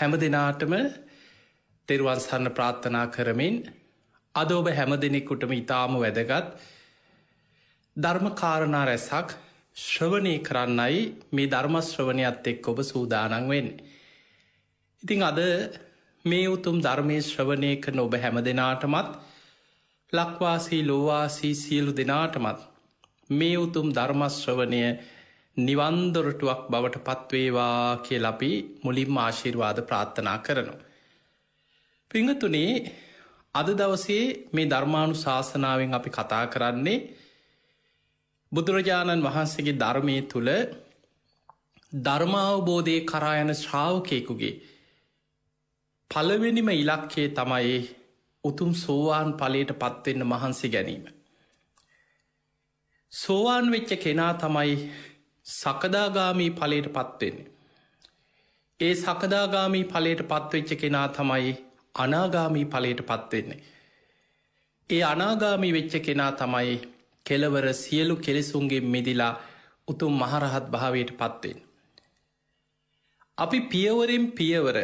හැම දෙනාටම තෙරුවන් සරණ ප්‍රාර්ථනා කරමින් අද ඔබ හැම දෙනෙකුටම ඉතාම වැදගත් ධර්මකාරණා රැසක් ශ්‍රවණය කරන්නයි මේ ධර්මශ්‍රවණයත් එක්ක ඔබ සූදානන් වෙන්නේ. ඉතිං අද මේ උතුම් ධර්මය ශ්‍රවණය කරන ඔබ හැම දෙනාටමත් ලක්වාසී ලෝවාසී සියලු දෙනාටමත් මේ උතුම් ධර්මශ්‍රවණය නිවන්දොරටුවක් බවට පත්වේවා කියල අපි මුලින්ම ආශිර්වාද ප්‍රාර්ථනා කරනවා. පිංහතුනේ අද දවසේ මේ ධර්මානු ශාසනාවෙන් අපි කතා කරන්නේ බුදුරජාණන් වහන්සේගේ ධර්මය තුළ ධර්මාවබෝධය කරායන ශ්‍රාවකයෙකුගේ පළවෙනිම ඉලක්කේ තමයි උතුම් සෝවාන් ඵලයට පත්වෙන්න මහන්සි ගැනීම. සෝවාන් වෙච්ච කෙනා තමයි සකදාගාමී ඵලයට පත්වෙන්නේ. ඒ සකදාගාමී ඵලයට පත්වෙච්ච කෙනා තමයි අනාගාමී ඵලයට පත්වෙන්නේ. ඒ අනාගාමී වෙච්ච කෙනා තමයි කෙලවර සියලු කෙලෙසුන්ගේ මිදිලා උතුම් මහරහත් භාවයට පත්වෙන්. අපි පියවරෙන් පියවර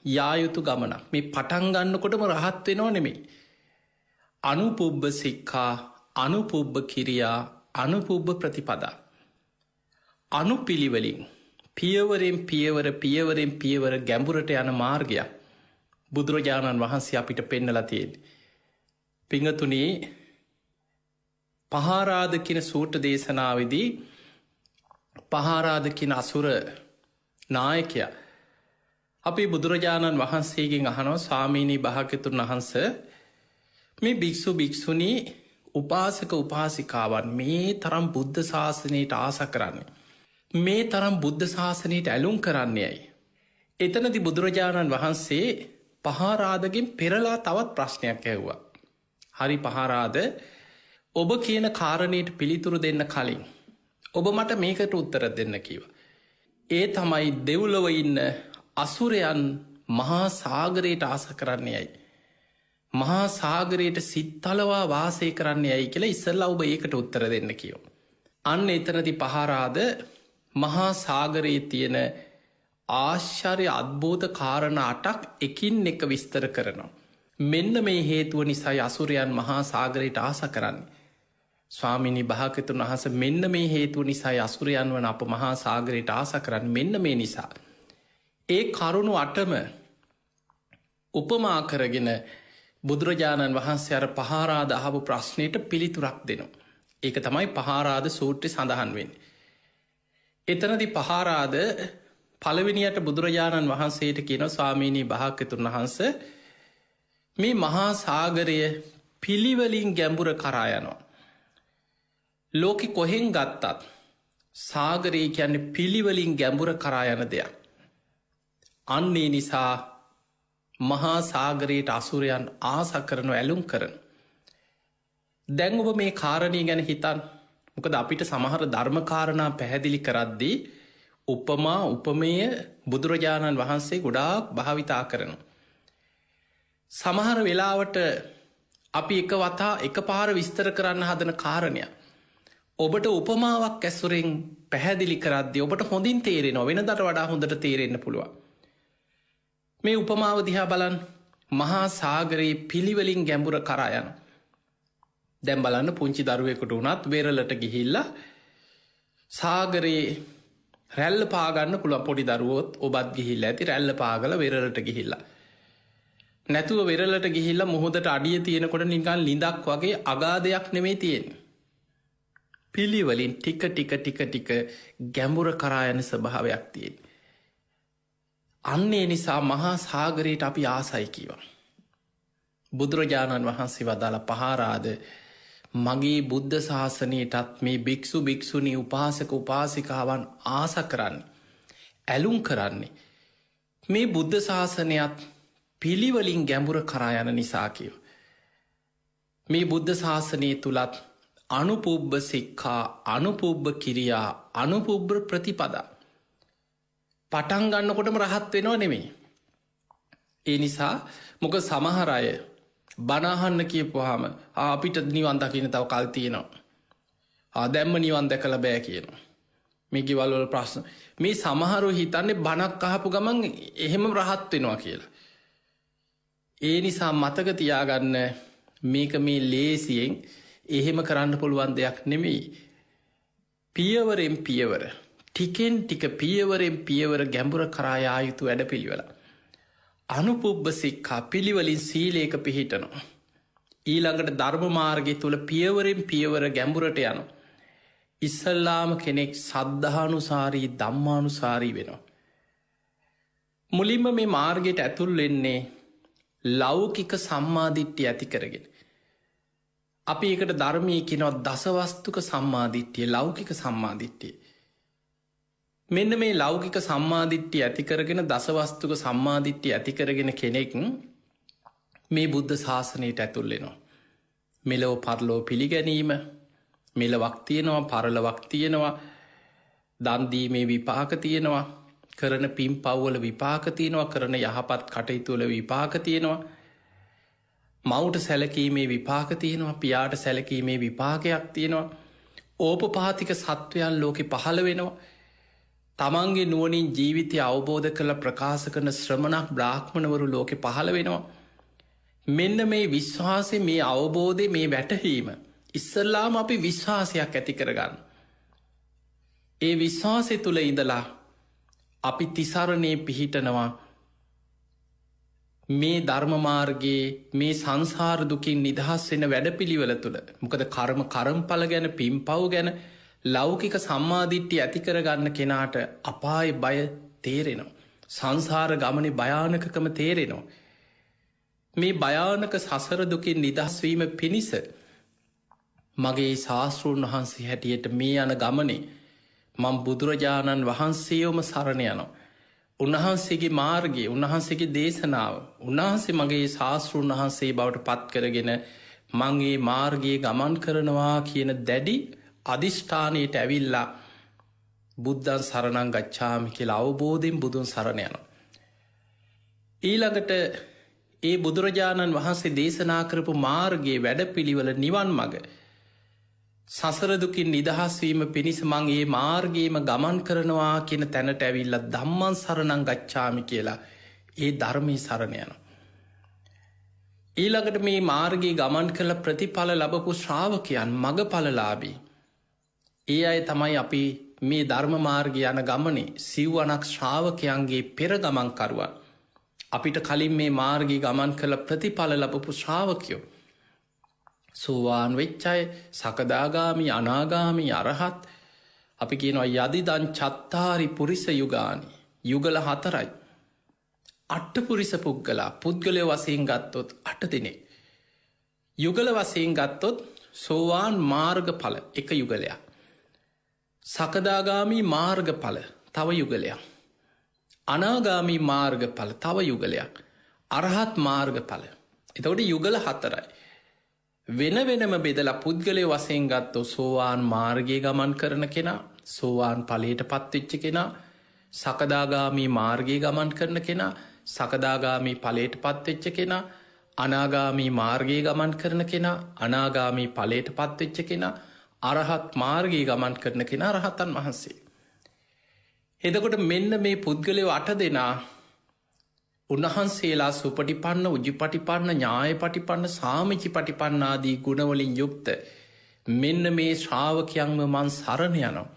යායුතු ගමනක් මේ පටන්ගන්නකොටම රහත් වෙනවා නෙමෙයි. අනුපුබ්බ සික්කා අනුපුබ්බ කිරියා අනුපුබ්බ ප්‍රතිපදා. අනුපිළිවලින් පියවරෙන් පියවර ගැඹුරට යන මාර්ගයක් බුදුරජාණන් වහන්සේ අපිට පෙන්නලා තියෙන්නේ. පිංහතුනේ පහාරාධ කියන සූට්‍ර දේශනාවේදී පහාරාධ කියන අසුර නායකයා අපි බුදුරජාණන් වහන්සේගෙන් අහනෝ ස්වාමීනී භාග්‍යතුන් වහන්ස මේ භික්ෂු භික්ෂුණී උපාසක උපාසිකාවන් මේ තරම් බුද්ධ ශාසනයට ආස කරන්නේ. මේ තරම් බුද්ධ ශාසනයට ඇලුම් කරන්නේයයි. එතනදි බුදුරජාණන් වහන්සේ පහාරාධගෙන් පෙරලා තවත් ප්‍රශ්නයක් ඇහ්වා. හරි පහාරාධ ඔබ කියන කාරණයට පිළිතුරු දෙන්න කලින් ඔබ මට මේකට උත්තර දෙන්න කිව. ඒ තමයි දෙව්ලොව ඉන්න අසුරයන් මහා සාගරයට ආස කරන්නේයයි. මහා සාගරයට සිත්තලවා වාසය කරන්නේ යයි කියලා ඉස්සල්ලා ඔබ ඒකට උත්තර දෙන්න කියෝ. අන්න එතනති පහාරාධ මහා සාගරයේ තියෙන ආශ්චර්ය අත්බෝධ කාරණ 8ක් එකින් එක විස්තර කරනවා. මෙන්න මේ හේතුව නිසා අසුරයන් මහා සාගරයට ආස කරන්නේ. ස්වාමිනී භාග්‍යතුන් වහන්ස මෙන්න මේ හේතුව නිසා අසුරයන් වන අප මහා සාගරයට ආස කරන්න මෙන්න මේ නිසා. ඒ කරුණු 8ම උපමා කරගෙන බුදුරජාණන් වහන්සේ අර පහාරාධ අහපු ප්‍රශ්නයට පිළිතුරක් දෙනවා. ඒක තමයි පහාරාධ සූත්‍රය සඳහන් වෙන්නේ. එතනදි පහාරාධ පළවෙනියට බුදුරජාණන් වහන්සේට කියන ස්වාමීනී භාග්‍යතුන් වහන්ස මේ මහා සාගරය පිළිවලින් ගැඹුර කරා යනවා. ලෝකෙ කොහෙන් ගත්තත් සාගරය කියන්නේ පිළිවලින් ගැඹුර කරා යන දෙයක්. අන්නේ නිසා මහා සාගරයට අසුරයන් ආස කරනු ඇලුම් කරන. දැන් ඔබ මේ කාරණය ගැන හිතන් මොකද අපිට සමහර ධර්මකාරණා පැහැදිලි කරද්දී උපමා උපමය බුදුරජාණන් වහන්සේ ගොඩාක් භාවිතා කරනු. සමහර වෙලාවට අපි එක වතා එක පාර විස්තර කරන්න හදන කාරණය. ඔබට උපමාවක් ඇසුරෙන් පැහැදිලි කරද්දි ඔබට හොඳින් තේරෙන වෙන දට වඩා හොඳට තේරෙන්න පුළුවන්. මේ උපමාව දිහා බලන් මහා සාගරයේ පිළිවලින් ගැඹුර කරා යන. දැම් බලන්න පුංචි දරුවෙකුට වුණත් වෙරලට ගිහිල්ල සාගරයේ රැල්ල පාගන්න පුළ පොඩි දරුවොත් ඔබත් ගිහිල්ල ඇති රැල්ල පාගල වෙරලට ගිහිල්ල. නැතුව වෙරලට ගිහිල්ල මුහොදට අඩිය තියෙනකොට නිකන් ලිඳක් වගේ අගාධයක් නෙමේ තියෙන. පිළිවලින් ටික ගැඹුර කරායන ස්වභාවයක් තියෙන. අන්නේ නිසා මහා සාගරයට අපි ආසයි කිව. බුදුරජාණන් වහන්සේ වදාළ පහාරාධ මගේ බුද්ධ ශාසනයටත් මේ භික්ෂු භික්ෂුණී උපාසක උපාසිකාවන් ආස කරන්නේ. ඇලුම් කරන්නේ. මේ බුද්ධ ශාසනයත් පිළිවලින් ගැඹුර කරායන නිසා කියව. මේ බුද්ධ ශාසනය තුළත් අනුපුබ්බ සික්කා අනුපුබ්බ කිරියා අනුපුබ්බ ප්‍රතිපදා. පටන්ගන්නකොටම රහත් වෙනවා නෙමෙයි. ඒ නිසා මොක සමහරය බනාහන්න කියපුහම අපිට නිවන් දකින තව කල් තියෙනවා. දැම්ම නිවන් දැකල බෑ කියනවා. මේ ගෙවල්වල ප්‍රශ්න මේ සමහරු හිතන්නේ බණක් අහපු ගමන් එහෙම රහත් වෙනවා කියලා. ඒ නිසා මතක තියාගන්න මේක මේ ලේසියෙන් එහෙම කරන්න පුළුවන් දෙයක් නෙමෙයි. පියවරෙන් පියවර ටිකෙන් ටික පියවරෙන් පියවර ගැඹුර කරා යා යුතු වැඩපිළිවෙල. අනුපුබ්බ සික්ඛා පිළිවෙලින් සීලයක පිහිටනවා. ඊළඟට ධර්ම මාර්ගය තුල පියවරෙන් පියවර ගැඹුරට යනවා. ඉස්සල්ලාම කෙනෙක් සද්ධානුසාරී ධම්මානුසාරී වෙනවා. මුලින්ම මේ මාර්ගයට ඇතුල් වෙන්නේ ලෞකික සම්මාදිට්ඨිය ඇති කරගෙන. අපි ඒකට ධර්මයේ කියනවා දසවස්තුක සම්මාදිට්ඨිය, ලෞකික සම්මාදිට්ඨිය. මෙන්න මේ ලෞකික සම්මාදිට්ඨිය ඇති කරගෙන දසවස්තුක සම්මාදිට්ඨිය ඇති කරගෙන කෙනෙක් මේ බුද්ධ ශාසනයට ඇතුල් වෙනවා. මෙලොව පරලොව පිළිගැනීම, මෙලොවක් තියෙනවා, පරලොවක් තියෙනවා, දන් දීමේ විපාක තියෙනවා, කරන පින් පව්වල විපාක තියෙනවා, කරන යහපත් කටයුතු වල විපාක තියෙනවා, මවුට සැලකීමේ විපාක තියෙනවා, පියාට සැලකීමේ විපාකයක් තියෙනවා, ඕපපාතික සත්වයන් ලෝකෙ පහළ වෙනවා, තමන්ගේ නුවණින් ජීවිතය අවබෝධ කළ ප්‍රකාශ කරන ශ්‍රමණක් බ්‍රාහ්මණවරු ලෝකෙ පහළ වෙනවා. මෙන්න මේ විශ්වාසය, මේ අවබෝධය, මේ වැටහීම ඉස්සල්ලාම අපි විශ්වාසයක් ඇති කරගන්න. ඒ විශ්වාසය තුළ ඉඳලා අපි තිසරණය පිහිටනවා. මේ ධර්මමාර්ගයේ මේ සංසාර දුකින් නිදහස් වෙන වැඩපිළිවෙල තුළ. මොකද කර්මඵල ගැන, පින්පව් ගැන ලෞකික සම්මාදිට්ඨිය ඇති කරගන්න කෙනාට අපාය බය තේරෙනවා. සංසාර ගමනේ භයානකකම තේරෙනවා. මේ භයානක සසර දුකින් නිදහස්වීම පිණිස මගේ ශාස්තෘන් වහන්සේ හැටියට මේ යන ගමනේ මං බුදුරජාණන් වහන්සේවම සරණ යනවා. උන්වහන්සේගේ මාර්ගය, උන්වහන්සේගේ දේශනාව, උන්වහන්සේ මගේ ශාස්තෘන් වහන්සේ බවට පත් කරගෙන මංගේ මාර්ගයේ ගමන් කරනවා කියන දැඩි අධිෂ්ඨානයට ඇවිල්ලා බුද්ධන් සරණං ගච්ඡාමි කියලා අවබෝධයෙන් බුදුන් සරණ යනවා. ඊළඟට ඒ බුදුරජාණන් වහන්සේ දේශනා කරපු මාර්ගයේ වැඩපිළිවෙල නිවන් මඟ සසර දුකින් නිදහස්වීම පිණිස මං ඒ මාර්ගයේම ගමන් කරනවා කියන තැනට ඇවිල්ලා ධම්මං සරණං ගච්ඡාමි කියලා ඒ ධර්මයේ සරණ යනවා. ඊළඟට මේ මාර්ගයේ ගමන් කළ ප්‍රතිඵල ලැබපු ශ්‍රාවකයන්, මගඵලලාභී, ඒ අය තමයි අපි මේ ධර්ම මාර්ගය යන ගමනේ සිව්වනක් ශ්‍රාවකයන්ගේ පෙර ගමන් කරුවන්. අපිට කලින් මේ මාර්ගී ගමන් කළ ප්‍රතිඵල ලබපු ශ්‍රාවකයෝ. සෝවාන් වෙච්ච අය, සකදාගාමි, අනාගාමි, අරහත්. අපි කියනවා යදිදං චත්තාරි පුරිස යුගානි. යුගල 4යි. අට්ඨපුරිස පුද්ගලා, පුද්ගලය වශයෙන් ගත්තොත් 8 දෙනෙක්. යුගල වශයෙන් ගත්තොත් සෝවාන් මාර්ගඵල එක යුගලයක්. සකදාගාමි මාර්ගඵල තව යුගලයක්. අනාගාමී මාර්ගඵල තව යුගලයක්. අරහත් මාර්ගඵල. එතකොට යුගල 4යි. වෙන වෙනම බෙදලා පුද්ගලය වශයෙන් ගත්තොත් සෝවාන් මාර්ගයේ ගමන් කරන කෙනා, සෝවාන් ඵලයට පත්වෙච්ච කෙනා, සකදාගාමී මාර්ගයේ ගමන් කරන කෙනා, සකදාගාමී ඵලයට පත්වෙච්ච කෙනා, අනාගාමී මාර්ගයේ ගමන් කරන කෙනා, අනාගාමී ඵලයට පත්වෙච්ච කෙනා, අරහත් මාර්ගයේ ගමන් කරන කෙනා රහතන් වහන්සේ. එතකොට මෙන්න මේ පුද්ගලයෝ 8 දෙනා උන්වහන්සේලා සුපටිපන්න, උජුපටිපන්න, ඥායපටිපන්න, සාමිචිපටිපන්න ආදී ගුණවලින් යුක්ත මෙන්න මේ ශ්‍රාවකයන්ව මං සරණ යනවා.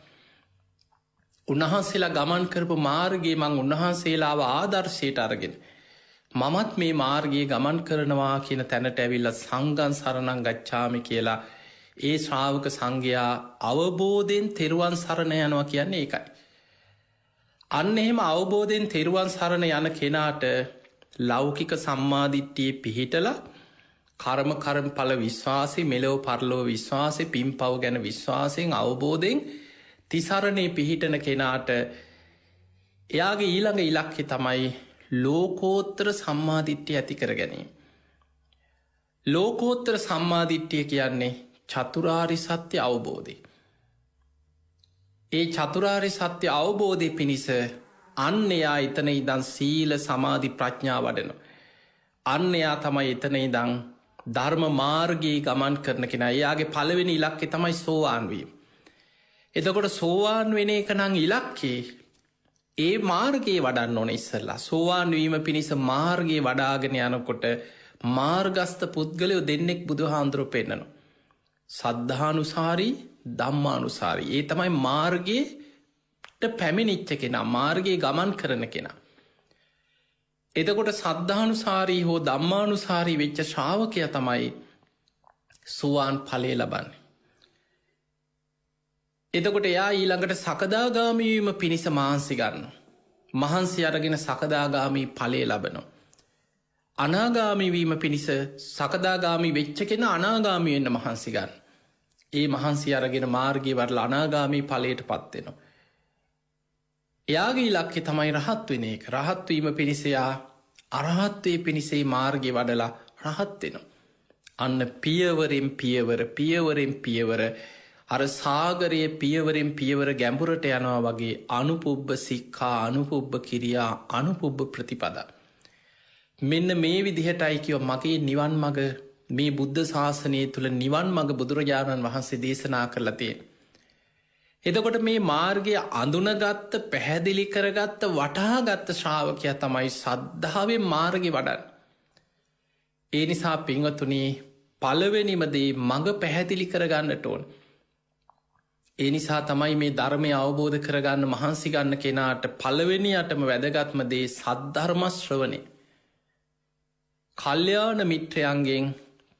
උන්වහන්සේලා ගමන් කරපු මාර්ගයේ මං උන්වහන්සේලාව ආදර්ශයට අරගෙන මමත් මේ මාර්ගයේ ගමන් කරනවා කියන තැනට ඇවිල්ලා සංඝං සරණං ගච්ඡාමි කියලා ඒ ශ්‍රාවක සංඝයා අවබෝධයෙන් තෙරුවන් සරණ යනවා කියන්නේ ඒකයි. අන්න එහෙම අවබෝධයෙන් තෙරුවන් සරණ යන කෙනාට ලෞකික සම්මාදිට්ඨියේ පිහිටලා කර්මඵල විශ්වාසය, මෙලොව පරලොව විශ්වාසය, පින්පව් ගැන විශ්වාසයෙන් අවබෝධයෙන් තිසරණේ පිහිටන කෙනාට එයාගේ ඊළඟ ඉලක්කය තමයි ලෝකෝත්තර සම්මාදිට්ඨිය ඇති කර ගැනීම. ලෝකෝත්තර සම්මාදිට්ඨිය කියන්නේ චතුරාර්ය සත්‍ය අවබෝධය. ඒ චතුරාර්ය සත්‍ය අවබෝධය පිණිස අන්න එයා එතන ඉඳන් සීල, සමාධි, ප්‍රඥා වඩනවා. අන්න එයා තමයි එතන ඉඳන් ධර්ම මාර්ගයේ ගමන් කරන කෙනා. එයාගේ පළවෙනි ඉලක්කය තමයි සෝවාන් වීම. එතකොට සෝවාන් වෙන එක නං ඉලක්කේ ඒ මාර්ගයේ වඩන්න ඕන ඉස්සල්ලා. සෝවාන් වීම පිණිස මාර්ගයේ වඩාගෙන යනකොට මාර්ගස්ත පුද්ගලයෝ දෙන්නෙක් බුදු හාන්දුරුව පෙන්න්නනවා. සද්ධානුසාරී ධම්මානුසාරී. ඒ තමයි මාර්ගයට පැමිණිච්ච කෙනා මාර්ගයේ ගමන් කරන කෙනා. එතකොට සද්ධානුසාරී හෝ ධම්මානුසාරී වෙච්ච ශ්‍රාවකය තමයි සුවාන් ඵලය ලබන්නේ. එතකොට එයා ඊළඟට සකදාගාමීවීම පිණිස මහන්සි ගන්න. මහන්සි අරගෙන සකදාගාමී ඵලය ලබනවා. අනාගාමිවීම පිණිස සකදාගාමි වෙච්ච කෙන අනාගාමියෙන්න්න මහන්සි ගන්න. ඒ මහන්සි අරගෙන මාර්ගය වරල අනාගාමී ඵලයට පත්වෙනවා. එයාගේ ඉලක්කෙ තමයි රහත් වෙන එක. රහත්වීම පිණිසයා අරහත්වය පිණිසේ මාර්ගය වඩලා රහත්වෙනවා. අන්න පියවරෙන් පියවරෙන් පියවර අර සාගරයේ පියවරෙන් පියවර ගැඹුරට යනවා වගේ අනුපුබ්බ සික්කා අනුපුබ්බ කිරියා අනුපුබ්බ ප්‍රතිපදා. මෙන්න මේ විදිහටයි කියව මගේ නිවන් මග මේ බුද්ධ ශාසනය තුළ නිවන් මග බුදුරජාණන් වහන්සේ දේශනා කරලතිය. එතකොට මේ මාර්ගය අඳුනගත්ත පැහැදිලි කරගත්ත වටහාගත්ත ශ්‍රාවකය තමයි සද්ධාවෙන් මාර්ගය වඩන්. ඒ නිසා පිංවතුනී පළවෙනිමදේ මඟ පැහැදිලි කරගන්නට ඕන්. ඒ නිසා තමයි මේ ධර්මය අවබෝධ කරගන්න මහන්සි ගන්න කෙනාට පළවෙනියටම වැදගත්මදේ සද්ධර්මශ්‍රවනය. කල්්‍යාන මිත්‍රයන්ගෙන්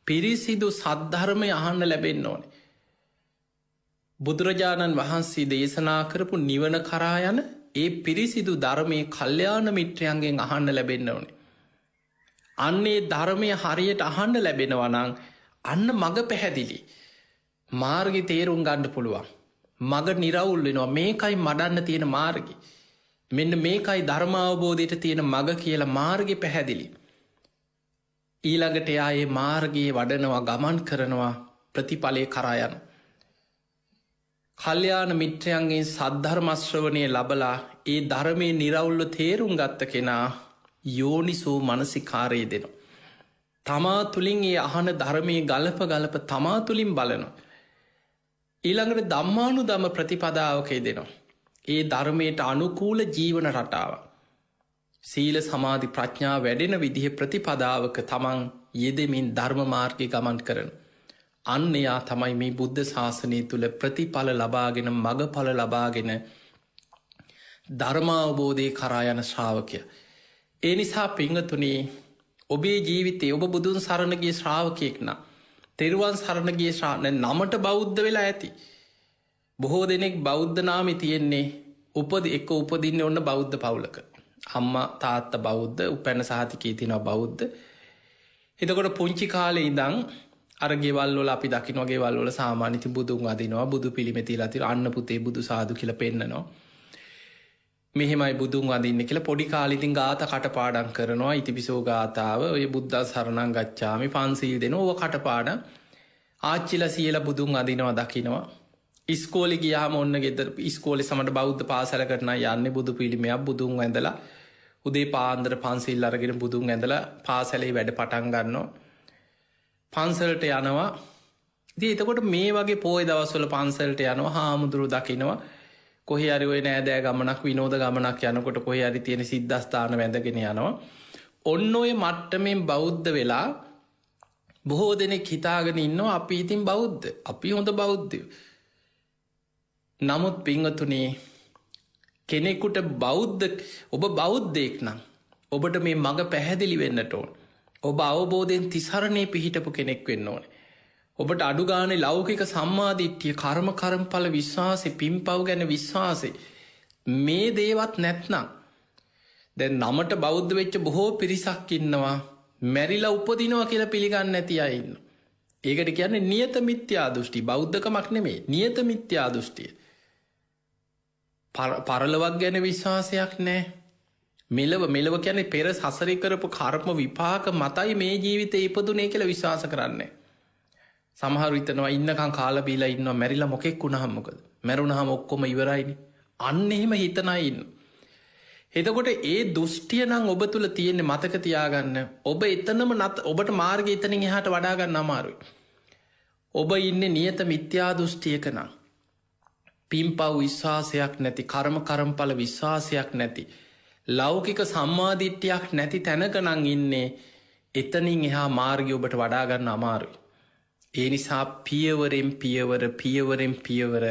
පිරිසිදු සද්ධර්මය අහන්න ලැබෙන්න ඕනේ. බුදුරජාණන් වහන්සේ දේශනා කරපු නිවන කරා යන ඒ පිරිසිදු ධර්මය කල්්‍යාන මිත්‍රයන්ගෙන් අහන්න ලැබෙන්න ඕනේ. අන්නේ ධර්මය හරියට අහන්න ලැබෙනවනං අන්න මඟ පැහැදිලි. මාර්ගි තේරුම් ගණ්ඩ පුළුවන්. මග නිරවුල් වෙනවා මේකයි මඩන්න තියෙන මාර්ගි. මෙන්න මේකයි ධර්මාවබෝධයට තියෙන මග කියලා මාර්ගි පැහැදිලි. ඊළඟට එයායේ මාර්ගයේ වඩනවා ගමන් කරනවා ප්‍රතිඵලය කරායන. කල්්‍යාන මිත්‍රයන්ගේ සද්ධර්මශ්‍රවනය ලබලා ඒ ධර්මය නිරවුල්ල තේරුම් ගත්ත කෙනා යෝනිසෝ මනසිකාරය දෙනවා. තමා තුළින් ඒ අහන ධර්මය ගලප තමා තුළින් බලනවා. ඊළඟට දම්මානු දම ප්‍රතිපදාවකය දෙනවා. ඒ ධර්මයට අනුකූල ජීවන රටාව. සීල සමාධි ප්‍රඥා වැඩෙන විදිහ ප්‍රතිපදාවක තමන් යෙදමින් ධර්ම මාර්ගය ගමන් කරන. අන්න එයා තමයි මේ බුද්ධ ශාසනය තුළ ප්‍රතිඵල ලබාගෙන මගඵල ලබාගෙන ධර්මාවබෝධය කරායන ශ්‍රාවකය. ඒ නිසා පිංහතුනේ ඔබේ ජීවිතය ඔබ බුදුන් සරණගේ ශ්‍රාවකයෙක්න තෙරුවන් සරණගේ ශ්‍රාණ නමට බෞද්ධ වෙලා ඇති. බොහෝ දෙනෙක් බෞද්ධ නාමි තියෙන්නේ එක උපදින්න ඔන්න බෞද්ධ පවුලක. අම්ම තාත්ත බෞද්ධ උපැන සහතිකී තිනවා බෞද්ධ. එතකොට පුංචි කාලේ ඉදං අරගෙවල්ල අපි දකිනොගේ වල්ල සාමානිති බුදුන් අදිනවා බුදු පිළිමෙති ලති අන්න පුතේ බුදු සාදු කියල පෙන්න්නනවා. මෙහෙමයි බුදුන් අදින්න කියලා පොඩි කාලිතින් ගාත කටපාඩන් කරනවා ඉතිපිසෝ ගාතාව ඔය බුද්ධ සරණං ගච්ඡාමි පන්සීල් දෙන ඕව කටපාඩ ආච්චිල සියල බුදුන් අදිනවා දකිනවා. ඉස්කෝලි ගියාම ඔන්න ගෙදර ඉස්කෝලි සමට බෞද්ධ පාසල කරන යන්න බුදු පිළිමයක් බුදුන් ඇඳලා උදේ පාන්දර පන්සිල් අරගෙන බුදුන් ඇඳලා පාසලේ වැඩ පටන් ගන්නවා. පන්සලට යනවා දී එතකොට මේ වගේ පෝය දවස්වල පන්සලට යනවා හාමුදුරු දකිනවා කොහෙ අරිුවේ නෑදෑ ගමනක් විනෝද ගමනක් යනකොට කොහෙ අරි තියෙන සිද්ධස්ථාන වැඳගෙන යනවා. ඔන්න ඔය මට්ටමෙන් බෞද්ධ වෙලා බොහෝ දෙනෙක් හිතාගෙන ඉන්නවා අපි ඉතින් බෞද්ධ අපි හොඳ බෞද්ධය. නමුත් පිංහතුනේ කෙනෙකුට බෞද්ධ ඔබ බෞද්ධයෙක් නම් ඔබට මේ මඟ පැහැදිලි වෙන්නට ඕන්. ඔබ අවබෝධයෙන් තිසරණය පිහිටපු කෙනෙක් වෙන්න ඕන. ඔබට අඩුගානේ ලෞකික සම්මාධිට්්‍යිය කර්ම කරම්ඵල විශ්වාසය පිම්පව් ගැන විශ්වාසය මේ දේවත් නැත්නම් දැ නමට බෞද්ධ වෙච්ච බොහෝ පිරිසක් ඉන්නවා මැරිලා උපදිනවා කියලා පිළිගන්න ඇති අයින්න. ඒකට කියන්නේ නියත මිත්‍යා දෘෂ්ටි බෞද්ධකමක් නෙමේ නියත මිත්‍යා දෘෂ්ටිය. පරලවක් ගැන විශ්වාසයක් නෑ. මෙලව කියන්නේ පෙර සසරි කරපු කර්ම විපාක මතයි මේ ජීවිතය ඉපදුනේ කියලා විශ්වාස කරන්නේ. සමහර විතනවා ඉන්නකං කාලබීලා ඉන්න මැරිලා මොකෙක් වුණහම්මකද මැරුණහම ඔක්කොම ඉවරයිනි අන්න එහෙම හිතනයින්න. එතකොට ඒ දෘෂ්ටිය නං ඔබ තුළ තියෙන්නේ මතක තියාගන්න ඔබ එතනම නත් ඔබට මාර්ග එතනින් එහාට වඩාගන්න අමාරුයි. ඔබ ඉන්න නියත මිත්‍යා දෘෂ්ටියක නම් පිම්පව් විශ්වාසයක් නැති කර්මඵල විශ්වාසයක් නැති ලෞකික සම්මාධිට්්‍යයක් නැති තැනකනං ඉන්නේ එතනින් එහා මාර්ගය ඔබට වඩාගන්න අමාරුයි. ඒ නිසා පියවරෙන් පියවර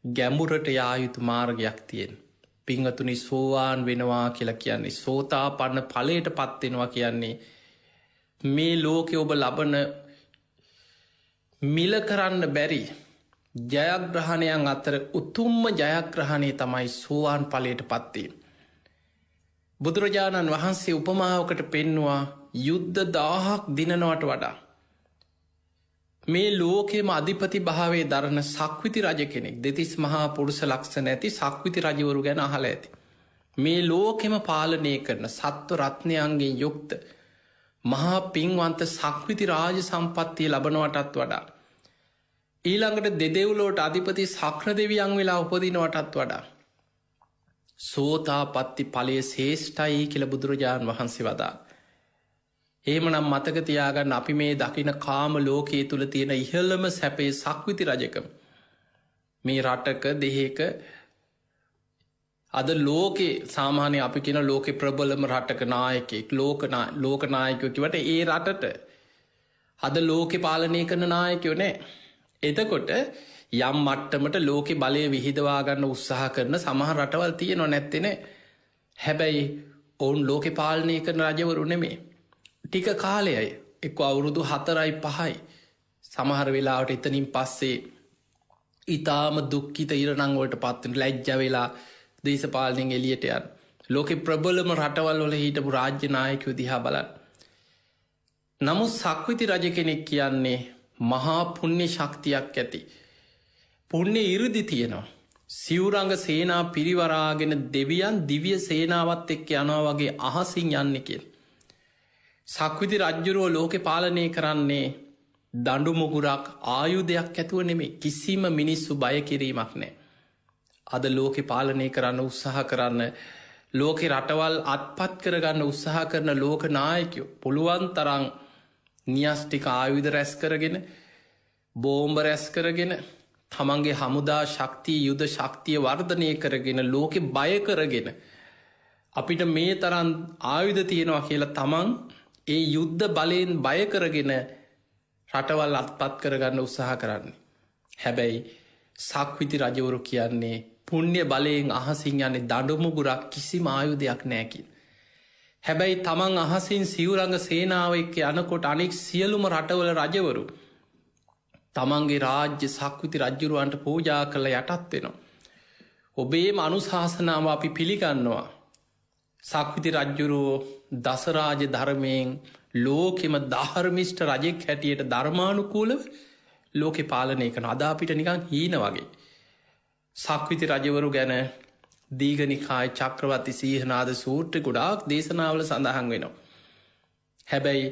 ගැඹුරට යායුතු මාර්ගයක් තියෙන්. පිංහතුනි සෝවාන් වෙනවා කියලා කියන්නේ සෝතා පන්න පලයට පත්වෙනවා කියන්නේ මේ ලෝකෙ ඔබ ලබන මිල කරන්න බැරි ජයග්‍රහණයන් අතර උතුම්ම ජයග්‍රහණය තමයි සෝවාන් පලයට පත්වීම. බුදුරජාණන් වහන්සේ උපමාවකට පෙන්නවා යුද්ධ 1000ක් දිනනවට වඩා. මේ ලෝකෙම අධිපති භාවේ දරන සක්විති රජ කෙනෙක් දෙතිස් මහා පුරුෂ ලක්ෂණ ඇති සක්විති රජවරු ගැන අහල ඇති. මේ ලෝකෙම පාලනය කරන සත්ව රත්නයන්ගේ යුක්ත මහා පින්වන්ත සක්විති රාජ සම්පත්තිය ලබනවටත් වඩා. ඊළඟට දෙදෙව්ලෝට අධිපති සක්‍ර දෙවියන් වෙලා උපදිනවටත් වඩා. සෝතා පත්ති පලය ශේෂ්ඨයි කියල බුදුරජාණන් වහන්සේ වදා. ඒමනම් මතකතියාගන්න අපි මේ දකින කාම ලෝකයේ තුළ තියෙන ඉහල්ලම සැපේ සක්විති රජකම. මේ රටක දෙහක අද ලෝකේ සාමානය අපි කියෙන ලෝකෙ ප්‍රබලම රටක නායකෙක් ලෝකනායකයකිවට ඒ රටට අද ලෝකෙ පාලනය කරන නායකයෝ නෑ. එතකොට යම් මට්ටමට ලෝකෙ බලය විහිදවාගන්න උත්සාහ කරන සමහ රටවල් තියෙනවා නැත්තෙන හැබැයි ඔවුන් ලෝකෙ පාලනය කරන රජවරු නෙමේ. ටික කාලයයි එක්ක අවුරුදු 4-5 සමහර වෙලාවට එතනින් පස්සේ ඉතාම දුක්කිත ඉරනංවලට පත්වෙන ලැජ්ජ වෙලා දේශපාලනින් එලියට යන් ලෝකෙ ප්‍රබලම රටවල් වල හිටපු රාජ්‍යනායකයෝ දිහා බලන්. නමුත් සක්විති රජ කෙනෙක් කියන්නේ මහා පුුණ්‍ය ශක්තියක් ඇති. පුුණ්‍ය ඉරදි තියෙනවා. සිවුරංග සේනා පිරිවරාගෙන දෙවියන් දිවිය සේනාවත් එක්ක යනවා වගේ අහසින් යන්න කියෙන්. සක්විති රජ්ජුරුව ලෝකෙ පාලනය කරන්නේ දඩු මුගුරක් ආයුධයක් ඇතුව නෙමේ කිසිම මිනිස්සු බය කිරීමක් නෑ. අද ලෝකෙ පාලනය කරන්න උත්සාහ කරන්න ලෝකෙ රටවල් අත්පත් කරගන්න උත්සාහ කරන ලෝක නායකයෝ පුළුවන් තරං නිියස්ටික ආයුධ රැස් කරගෙන බෝම්බ රැස් කරගෙන තමන්ගේ හමුදා ශක්තිය යුද ශක්තිය වර්ධනය කරගෙන ලෝකෙ බය කරගෙන අපිට මේ තරන් ආයුධ තියෙනවා කියලා තමන් ඒ යුද්ධ බලයෙන් බය කරගෙන රටවල් අත්පත් කරගන්න උත්සාහ කරන්නේ. හැබැයි සක්විති රජවරු කියන්නේ පුුණ්‍ය බලයෙන් අහසින් යන්නේ දඩුමුගුරක් කිසිම ආයුධයක් නෑකින්. හැබැයි තමන් අහසින් සිවරංග සේනාව එක්ක යනකොට අනෙක් සියලුම රටවල රජවරු තමන්ගේ රාජ්‍ය සක්විති රජ්ජුරුවන්ට පූජා කළ යටත් වෙනවා. ඔබේම අනුශාසනාව අපි පිළිගන්නවා. සක්විති රජ්ජුරුවෝ දසරාජ ධර්මයෙන් ලෝකෙම ධර්මිෂ්ට රජෙක් හැටියට ධර්මානුකූලව ලෝකෙ පාලනය කන අදාපිට නිකං හීන වගේ. සක්විති රජවරු ගැන දීගනිකායි චක්‍රවත්ති සීහනාද සූට්‍ර ගොඩාක් දේශනාවල සඳහන් වෙනවා. හැබැයි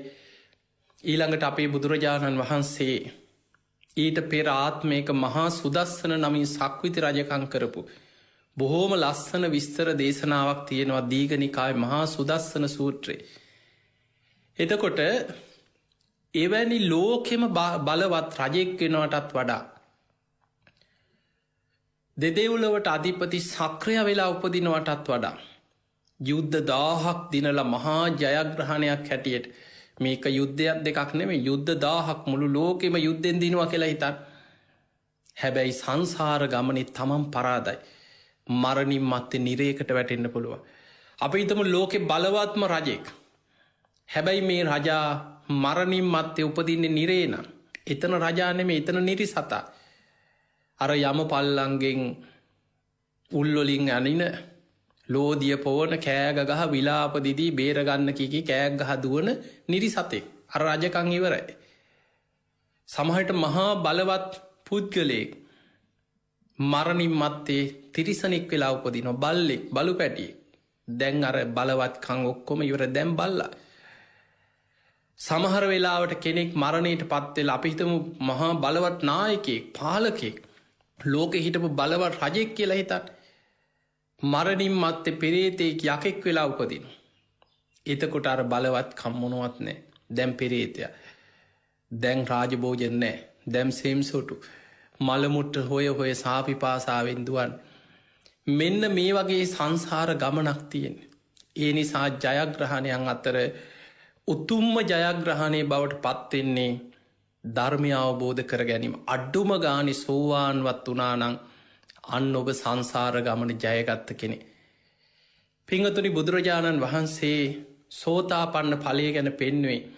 ඊළඟට අපේ බුදුරජාණන් වහන්සේ ඊට පෙර ආත්මයක මහා සුදස්සන නමින් සක්විති රජකං කරපු බොහෝම ලස්සන විස්තර දේශනාවක් තියෙනවා දීගනිකායි මහා සුදස්සන සූත්‍රයේ. එතකොට එවැනි ලෝකෙම බලවත් රජෙක් වෙනවටත් වඩා දෙදෙව්ලොවට අධිපති සක්‍රය වෙලා උපදිනවටත් වඩා යුද්ධ 1000ක් දිනල මහා ජයග්‍රහණයක් හැටියට මේක යුද්ධයක් දෙකක් නෙමේ යුද්ධ 1000ක් මුළු ලෝකෙම යුද්ධෙන් දිනවා කියලා හිතන්. හැබැයි සංසාර ගමනේ තමන් පරාදයි. මරණින් මත්තේ නිරේකට වැටෙන්න්න පුළුව. අපි හිතම ලෝකෙ බලවත්ම රජෙක්. හැබැයි මේ රජා මරණින් මත්තේ උපදින්නේ නිරේන. එතන රජානෙම එතන නිරි සතා. අර යම පල්ලන්ගෙන් උල්ලොලින් අනින ලෝදිය පෝන කෑගගහ විලාපදිදී බේරගන්න කිකි කෑග්ගහ දුවන නිරි සතෙක් අර රජකං ඉවරයි. සමහට මහා බලවත් පුද්ගලයෙක් මරණින් මත්තේ තිරිසනෙක් වෙලා උපදින බල්ලෙක් බලු පැටියෙක් දැන් අර බලවත්කං ඔක්කොම ඉවර දැම් බල්ලා. සමහර වෙලාවට කෙනෙක් මරණයට පත්වෙල අපිහිතම මහා බලවත් නායකෙක් පාලකෙක් ලෝකෙ හිටපු බලවත් රජෙක් කියලා හිතන් මරණින් මත්තේ පෙරේතෙක් යකෙක් වෙලා උපදින. එතකොට අර බලවත් කම්මොනුවත් නෑ දැම් පෙරේතය දැන් රාජභෝජන් නෑ දැම් සේම් සොටු මළමුට්ට හොය හොය සාපි පාසාවෙන්දුවන් මෙන්න මේ වගේ සංසාර ගමනක් තියෙන. ඒ නිසා ජයග්‍රහණයන් අතර උතුම්ම ජයග්‍රහණය බවට පත්වෙන්නේ ධර්මය අවබෝධ කර ගැනීම. අඩ්ඩුම ගානි සෝවාන්වත් වනානං අන්න ඔබ සංසාර ගමන ජයගත්ත කෙනෙ. පිංහතුනි බුදුරජාණන් වහන්සේ සෝතාපන්න ඵලය ගැන පෙන්වේ.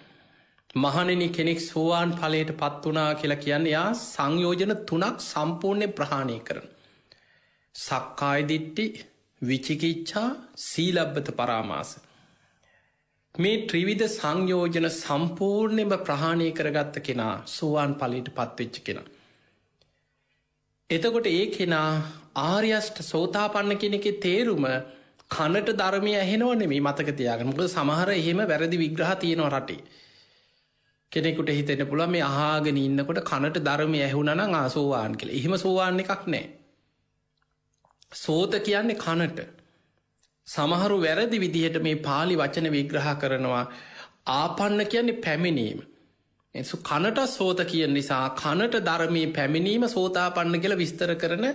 මහණෙනි කෙනෙක් සෝවාන් ඵලයට පත් වනා කියලා කියන්නේ යා සංයෝජන 3ක් සම්පූර්ණය ප්‍රහාණය කරන. සක්කායදිට්ටි, විචිකිච්ඡා, සීලබ්බත පරාමාස. මේ ත්‍රිවිධ සංයෝජන සම්පූර්ණයම ප්‍රහාණය කරගත්ත කෙනා සෝවාන් ඵලයට පත්වෙච්ච කෙනා. එතකොට ඒ කෙනා ආර්යෂ්ට සෝතාපන්න කෙනෙකේ තේරුම කනට ධර්මය ඇහෙනවන මේ මතක තියාගන්න. මොකද සමහර එහෙම වැරදි විග්‍රහ තියෙනවා රටේ. කෙනෙකුට හිතෙන පුළුවන් මේ අහගෙන ඉන්නකොට කනට ධර්මය ඇහුණා නම් සෝවාන් කියලා. එහෙම සෝවාන් එකක් නැහැ. සෝත කියන්නේ කනට. සමහරු වැරදි විදිහට මේ පාලි වචන විග්‍රහ කරනවා ආපන්න කියන්නේ පැමිණීම. එසු කනට සෝත කියන නිසා කනට ධර්මී පැමිණීම සෝතාපන්න කියලා විස්තර කරන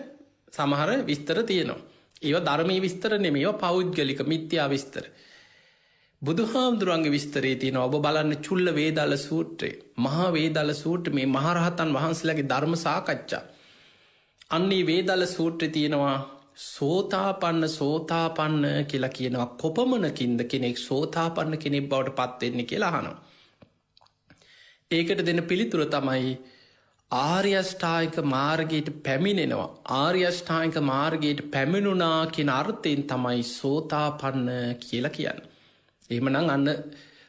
සමහර විස්තර තියෙනවා. ඒව ධර්මී විස්තර නෙමේ පෞද්ගලික මිත්‍යා විස්තර. බුදුහාමුදුරුවන්ගේ විස්තරේ තියෙන ඔබ බලන්න චුල්ල වේදල සූත්‍රයේ මහා වේදල සූත්‍ර මේ මහරහතන් වහන්සේලාගේ ධර්ම සාකච්ඡා. අන්නේ වේදල සූත්‍රය තියෙනවා සෝතාපන්න කියලා කියනවා කොපමණකින්ද කෙනෙක් සෝතාපන්න කෙනෙක් බවට පත්වෙන්නේ කියලා අහනවා. ඒකට දෙන පිළිතුර තමයි ආර්යෂ්ඨායික මාර්ගයට පැමිණෙනවා. ආර්යෂ්ඨායික මාර්ගයට පැමිණුනා කියන අර්ථයෙන් තමයි සෝතාපන්න කියලා කියන්න. එහෙමනම් අන්න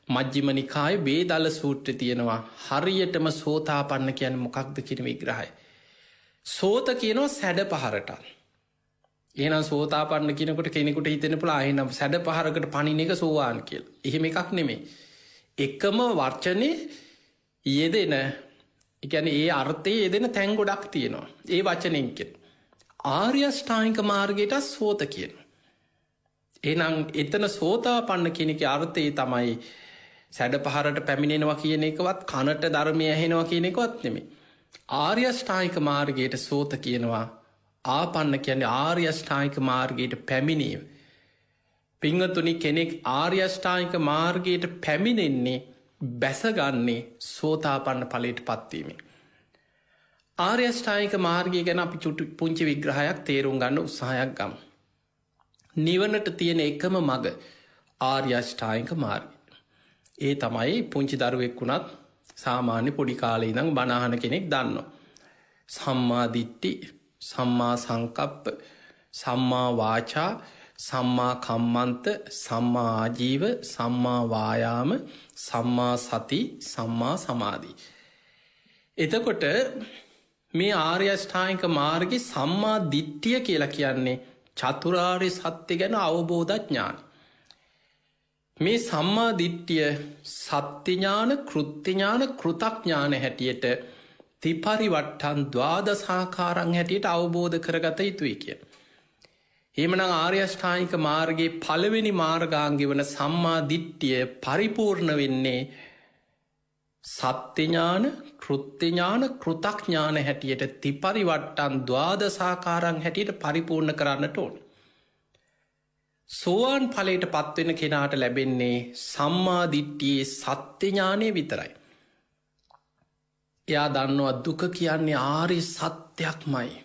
මජ්ක්‍ධිම නිකායේ වේදල සූත්‍රය තියෙනවා හරියටම සෝතාපන්න කියන්නේ මොකක්ද කියන විග්‍රහය. සෝත කියනවා සැඩ පහරට. එහෙනම් සෝතාපන්න කියනකොට කෙනෙකුට හිතෙන පුළුවන් එහෙනම් සැඩ පහරකට පණින එක සෝවාන් කියලා. එහෙම එකක් නෙමෙයි. එකම වචනේ යෙදෙන කියන්නේ ඒ අර්ථයේ යෙදෙන තැන් ගොඩක් තියෙනවා. ඒ වචනෙන් කියන ආර්ය අෂ්ටාංගික මාර්ගයට සෝත කියනවා. එහෙනම් එතන සෝතාපන්න කෙනෙකුගේ අර්ථය තමයි සැඩ පහරට පැමිණෙනවා කියන එකවත් කනට ධර්මය ඇහෙනවා කියන එකවත් නෙමෙයි. ආර්ය අෂ්ටාංගික මාර්ගයට සෝත කියනවා. ආපන්න කියන්නේ ආර්ය අෂ්ටාංගික මාර්ගයට පැමිණීම. පින්වතුනි කෙනෙක් ආර්ය අෂ්ටාංගික මාර්ගයට පැමිණෙන්නේ බැසගන්නේ සෝතාපන්න ඵලයට පත්වීමෙන්. ආර්ය අෂ්ටාංගික මාර්ගය ගැන අපි පුංචි විග්‍රහයක් තේරුම් ගන්න උත්සාහයක් ගමු. නිවනට තියෙන එකම මඟ ආර්ය අෂ්ටාංගික මාර්ගය. ඒ තමයි පුංචි දරුවෙක් වුණත් සාමාන්‍ය පොඩි කාලේ ඉඳන් බණ අහන කෙනෙක් දන්නවා. සම්මා දිට්ඨි, සම්මා සංකප්ප, සම්මා වාචා, සම්මා කම්මන්ත, සම්මා ආජීව, සම්මා වායාම, සම්මා සති, සම්මා සමාධි. එතකොට මේ ආර්ය අෂ්ටාංගික මාර්ගයේ සම්මා දිට්ඨිය කියලා කියන්නේ චතුරාර්ය සත්‍ය ගැන අවබෝධ ඥාන. මේ සම්මා දිට්ඨිය සත්‍ය ඥාන, කෘත්‍ය ඥාන, කෘතඥාන හැටියට ත්‍රිපරිවට්ටම් ද්වාදසාකාරං හැටියට අවබෝධ කරගත යුතුයි කිය. එහෙමනම් ආර්ය අෂ්ටාංගික මාර්ගයේ පළවෙනි මාර්ගාංගය වන සම්මා දිට්ඨිය පරිපූර්ණ වෙන්නේ සත්‍ය ඥාන, කෘත්‍ය ඥාන, කෘතඥාන හැටියට ත්‍රිපරිවට්ටම් ද්වාදසාකාරං හැටියට පරිපූර්ණ කරන්නට ඕන. සෝවාන් ඵලයට පත්වෙන කෙනාට ලැබෙන්නේ සම්මා දිට්ඨියේ සත්‍ය ඥානය විතරයි. එයා දන්නවා දුක කියන්නේ ආර්ය සත්‍යයක්මයි.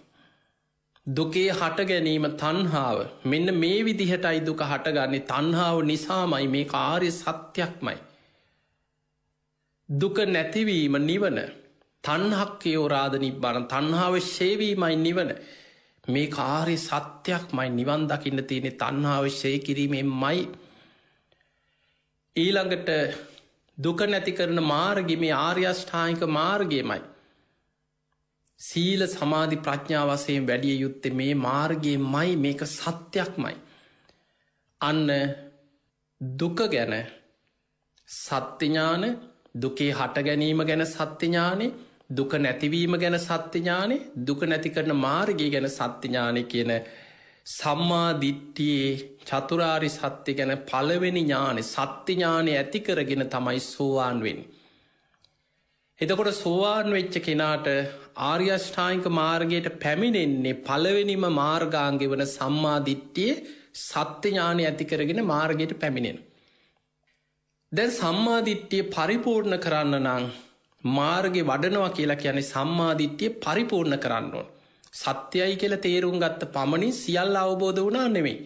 දුකේ හට ගැනීම තණ්හාව. මෙන්න මේ විදිහටයි දුක හටගන්නේ තණ්හාව නිසාමයි. මේක ආර්ය සත්‍යයක්මයි. දුක නැතිවීම නිවන. තණ්හක්ඛයෝ රාද නිබ්බාන. තණ්හාව ක්ෂය වීමයි නිවන. මේක ආර්ය සත්‍යයක්මයි. නිවන් දකින්න තියෙන්නේ තණ්හාව ක්ෂය කිරීමෙන්මයි. ඊළඟට දුක නැති කරන මාර්ගය මේ ආර්ය අෂ්ටාංගික මාර්ගයමයි. සීල සමාධි ප්‍රඥා වශයෙන් වැඩිය යුත්තේ මේ මාර්ගයමයි. මේක සත්‍යයක්මයි. අන්න දුක ගැන සත්‍ය ඥාන, දුකේ හට ගැනීම ගැන සත්‍ය ඥානෙ, දුක නැතිවීම ගැන සත්‍ය ඥානෙ, දුක නැති කරන මාර්ගය ගැන සත්‍ය ඥානෙ කියන සම්මා දිට්ඨියේ චතුරාර්ය සත්‍ය ගැන පළවෙනි ඥානෙ සත්‍ය ඥානෙ ඇති කරගෙන තමයි සෝවාන් වෙන්නේ. එතකොට සෝවාන් වෙච්ච කෙනාට ආර්ය අෂ්ටාංගික මාර්ගයට පැමිණෙන්නේ පළවෙනිම මාර්ගාංගය වන සම්මා දිට්ඨිය සත්‍ය ඥානය ඇති කරගෙන මාර්ගයට පැමිණෙන. දැන් සම්මා දිට්ඨිය පරිපූර්ණ කරන්න නම් මාර්ගේ වඩනවා කියලා කියන්නේ සම්මා දිට්ඨිය පරිපූර්ණ කරන්න ඕන. සත්‍යයි කියලා තේරුම් ගත්ත පමණින් සියල්ල අවබෝධ වුණා නෙමෙයි.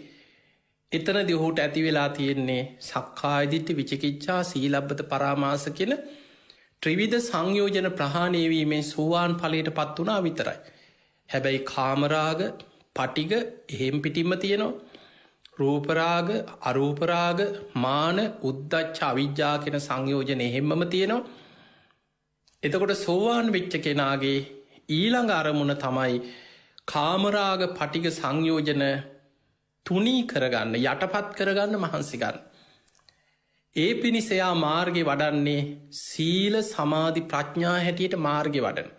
එතනදී ඔහුට ඇති වෙලා තියෙන්නේ සක්කාය දිට්ඨි, විචිකිච්ඡා, සීලබ්බත පරාමාස කියන ත්‍රිවිධ සංයෝජන ප්‍රහාණය වීමෙන් සෝවාන් ඵලයට පත් වුණා විතරයි. හැබැයි කාමරාග, පටිග එහෙම් පිටින්ම තියෙනවා. රූපරාග, අරූපරාග, මාන, උද්ධච්ච, අවිජ්ජා කියන සංයෝජන එහෙම්මම තියෙනවා. එතකොට සෝවාන් වෙච්ච කෙනාගේ ඊළඟ අරමුණ තමයි කාමරාග, පටිග සංයෝජන තුනී කරගන්න, යටපත් කරගන්න මහන්සි ගන්න. ඒ පිණිස එයා මාර්ගය වඩන්නේ සීල, සමාධි, ප්‍රඥා හැටියට මාර්ගය වඩන.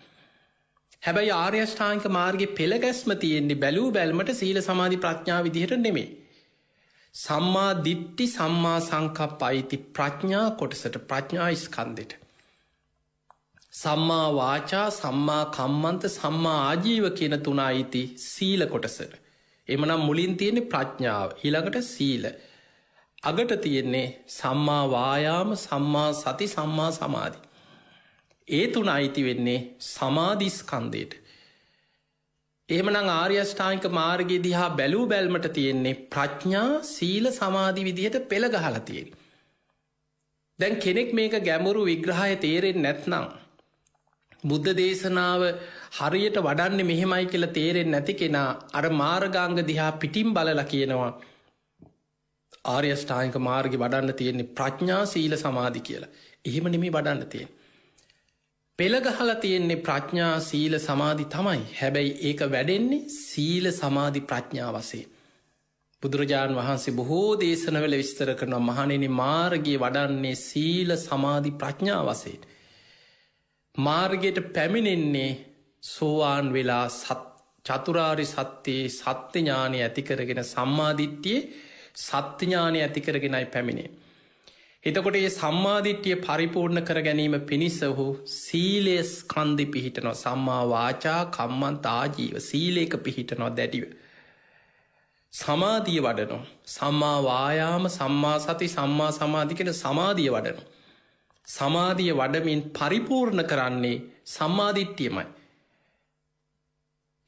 හැබැයි ආර්ය අෂ්ටාංගික මාර්ගයේ පෙළගැස්ම තියෙන්නේ බැලූ බැල්මට සීල, සමාධි, ප්‍රඥා විදිහට නෙමෙයි. සම්මා දිට්ඨි, සම්මා සංකප්ප අයිති ප්‍රඥා කොටසට, ප්‍රඥා ස්කන්ධෙට. සම්මා වාචා, සම්මා කම්මන්ත, සම්මා ආජීව කියන තුන අයිති සීල කොටසට. එමනම් මුලින් තියෙන්නේ ප්‍රඥාව, ඊළඟට සීල. අගට තියෙන්නේ සම්මා වායාම, සම්මා සති, සම්මා සමාධි. ඒ තුන අයිති වෙන්නේ සමාධි ස්කන්ධයට. එහෙමනම් ආර්ය අෂ්ටාංගික මාර්ගයේ දිහා බැලූ බැල්මට තියෙන්නේ ප්‍රඥා, සීල, සමාධි විදිහට පෙළ ගහලා තියෙන්නේ. දැන් කෙනෙක් මේක ගැඹුරු විග්‍රහය තේරෙන්නේ නැත්නම්, බුද්ධ දේශනාව හරියට වඩන්නේ මෙහෙමයි කියලා තේරෙන්නේ නැති කෙනා අර මාර්ගාංග දිහා පිටින් බලලා කියනවා ආර්ය අෂ්ටාංගික මාර්ගේ වඩන්න තියෙන්නේ ප්‍රඥා, සීල, සමාධි කියලා. එහෙම නෙමෙයි වඩන්න තියෙන්නේ. පෙළ ගහලා තියෙන්නේ ප්‍රඥා, සීල, සමාධි තමයි. හැබැයි ඒක වැඩෙන්නේ සීල, සමාධි, ප්‍රඥා වශයෙන්. බුදුරජාණන් වහන්සේ බොහෝ දේශනවල විස්තර කරනවා මහණෙනි මාර්ගයේ වඩන්නේ සීල, සමාධි, ප්‍රඥා වශයෙන්. මාර්ගයට පැමිණෙන්නේ සෝවාන් වෙලා චතුරාර්ය සත්‍යයේ සත්‍ය ඥානය ඇති කරගෙන, සම්මා දිට්ඨියේ සත්‍ය ඥානය ඇති කරගෙනයි පැමිණෙන්නේ. එතකොට මේ සම්මා දිට්ඨිය පරිපූර්ණ කර ගැනීම පිණිස ඔහු සීලයේ ස්කන්ධෙ පිහිටනවා. සම්මා වාචා, කම්මන්ත, ආජීව සීලයක පිහිටනවා දැඩිව. සමාධිය වඩනවා. සම්මා වායාම, සම්මා සති, සම්මා සමාධි කියන සමාධිය වඩනවා. සමාධිය වඩමින් පරිපූර්ණ කරන්නේ සම්මා දිට්ඨියමයි.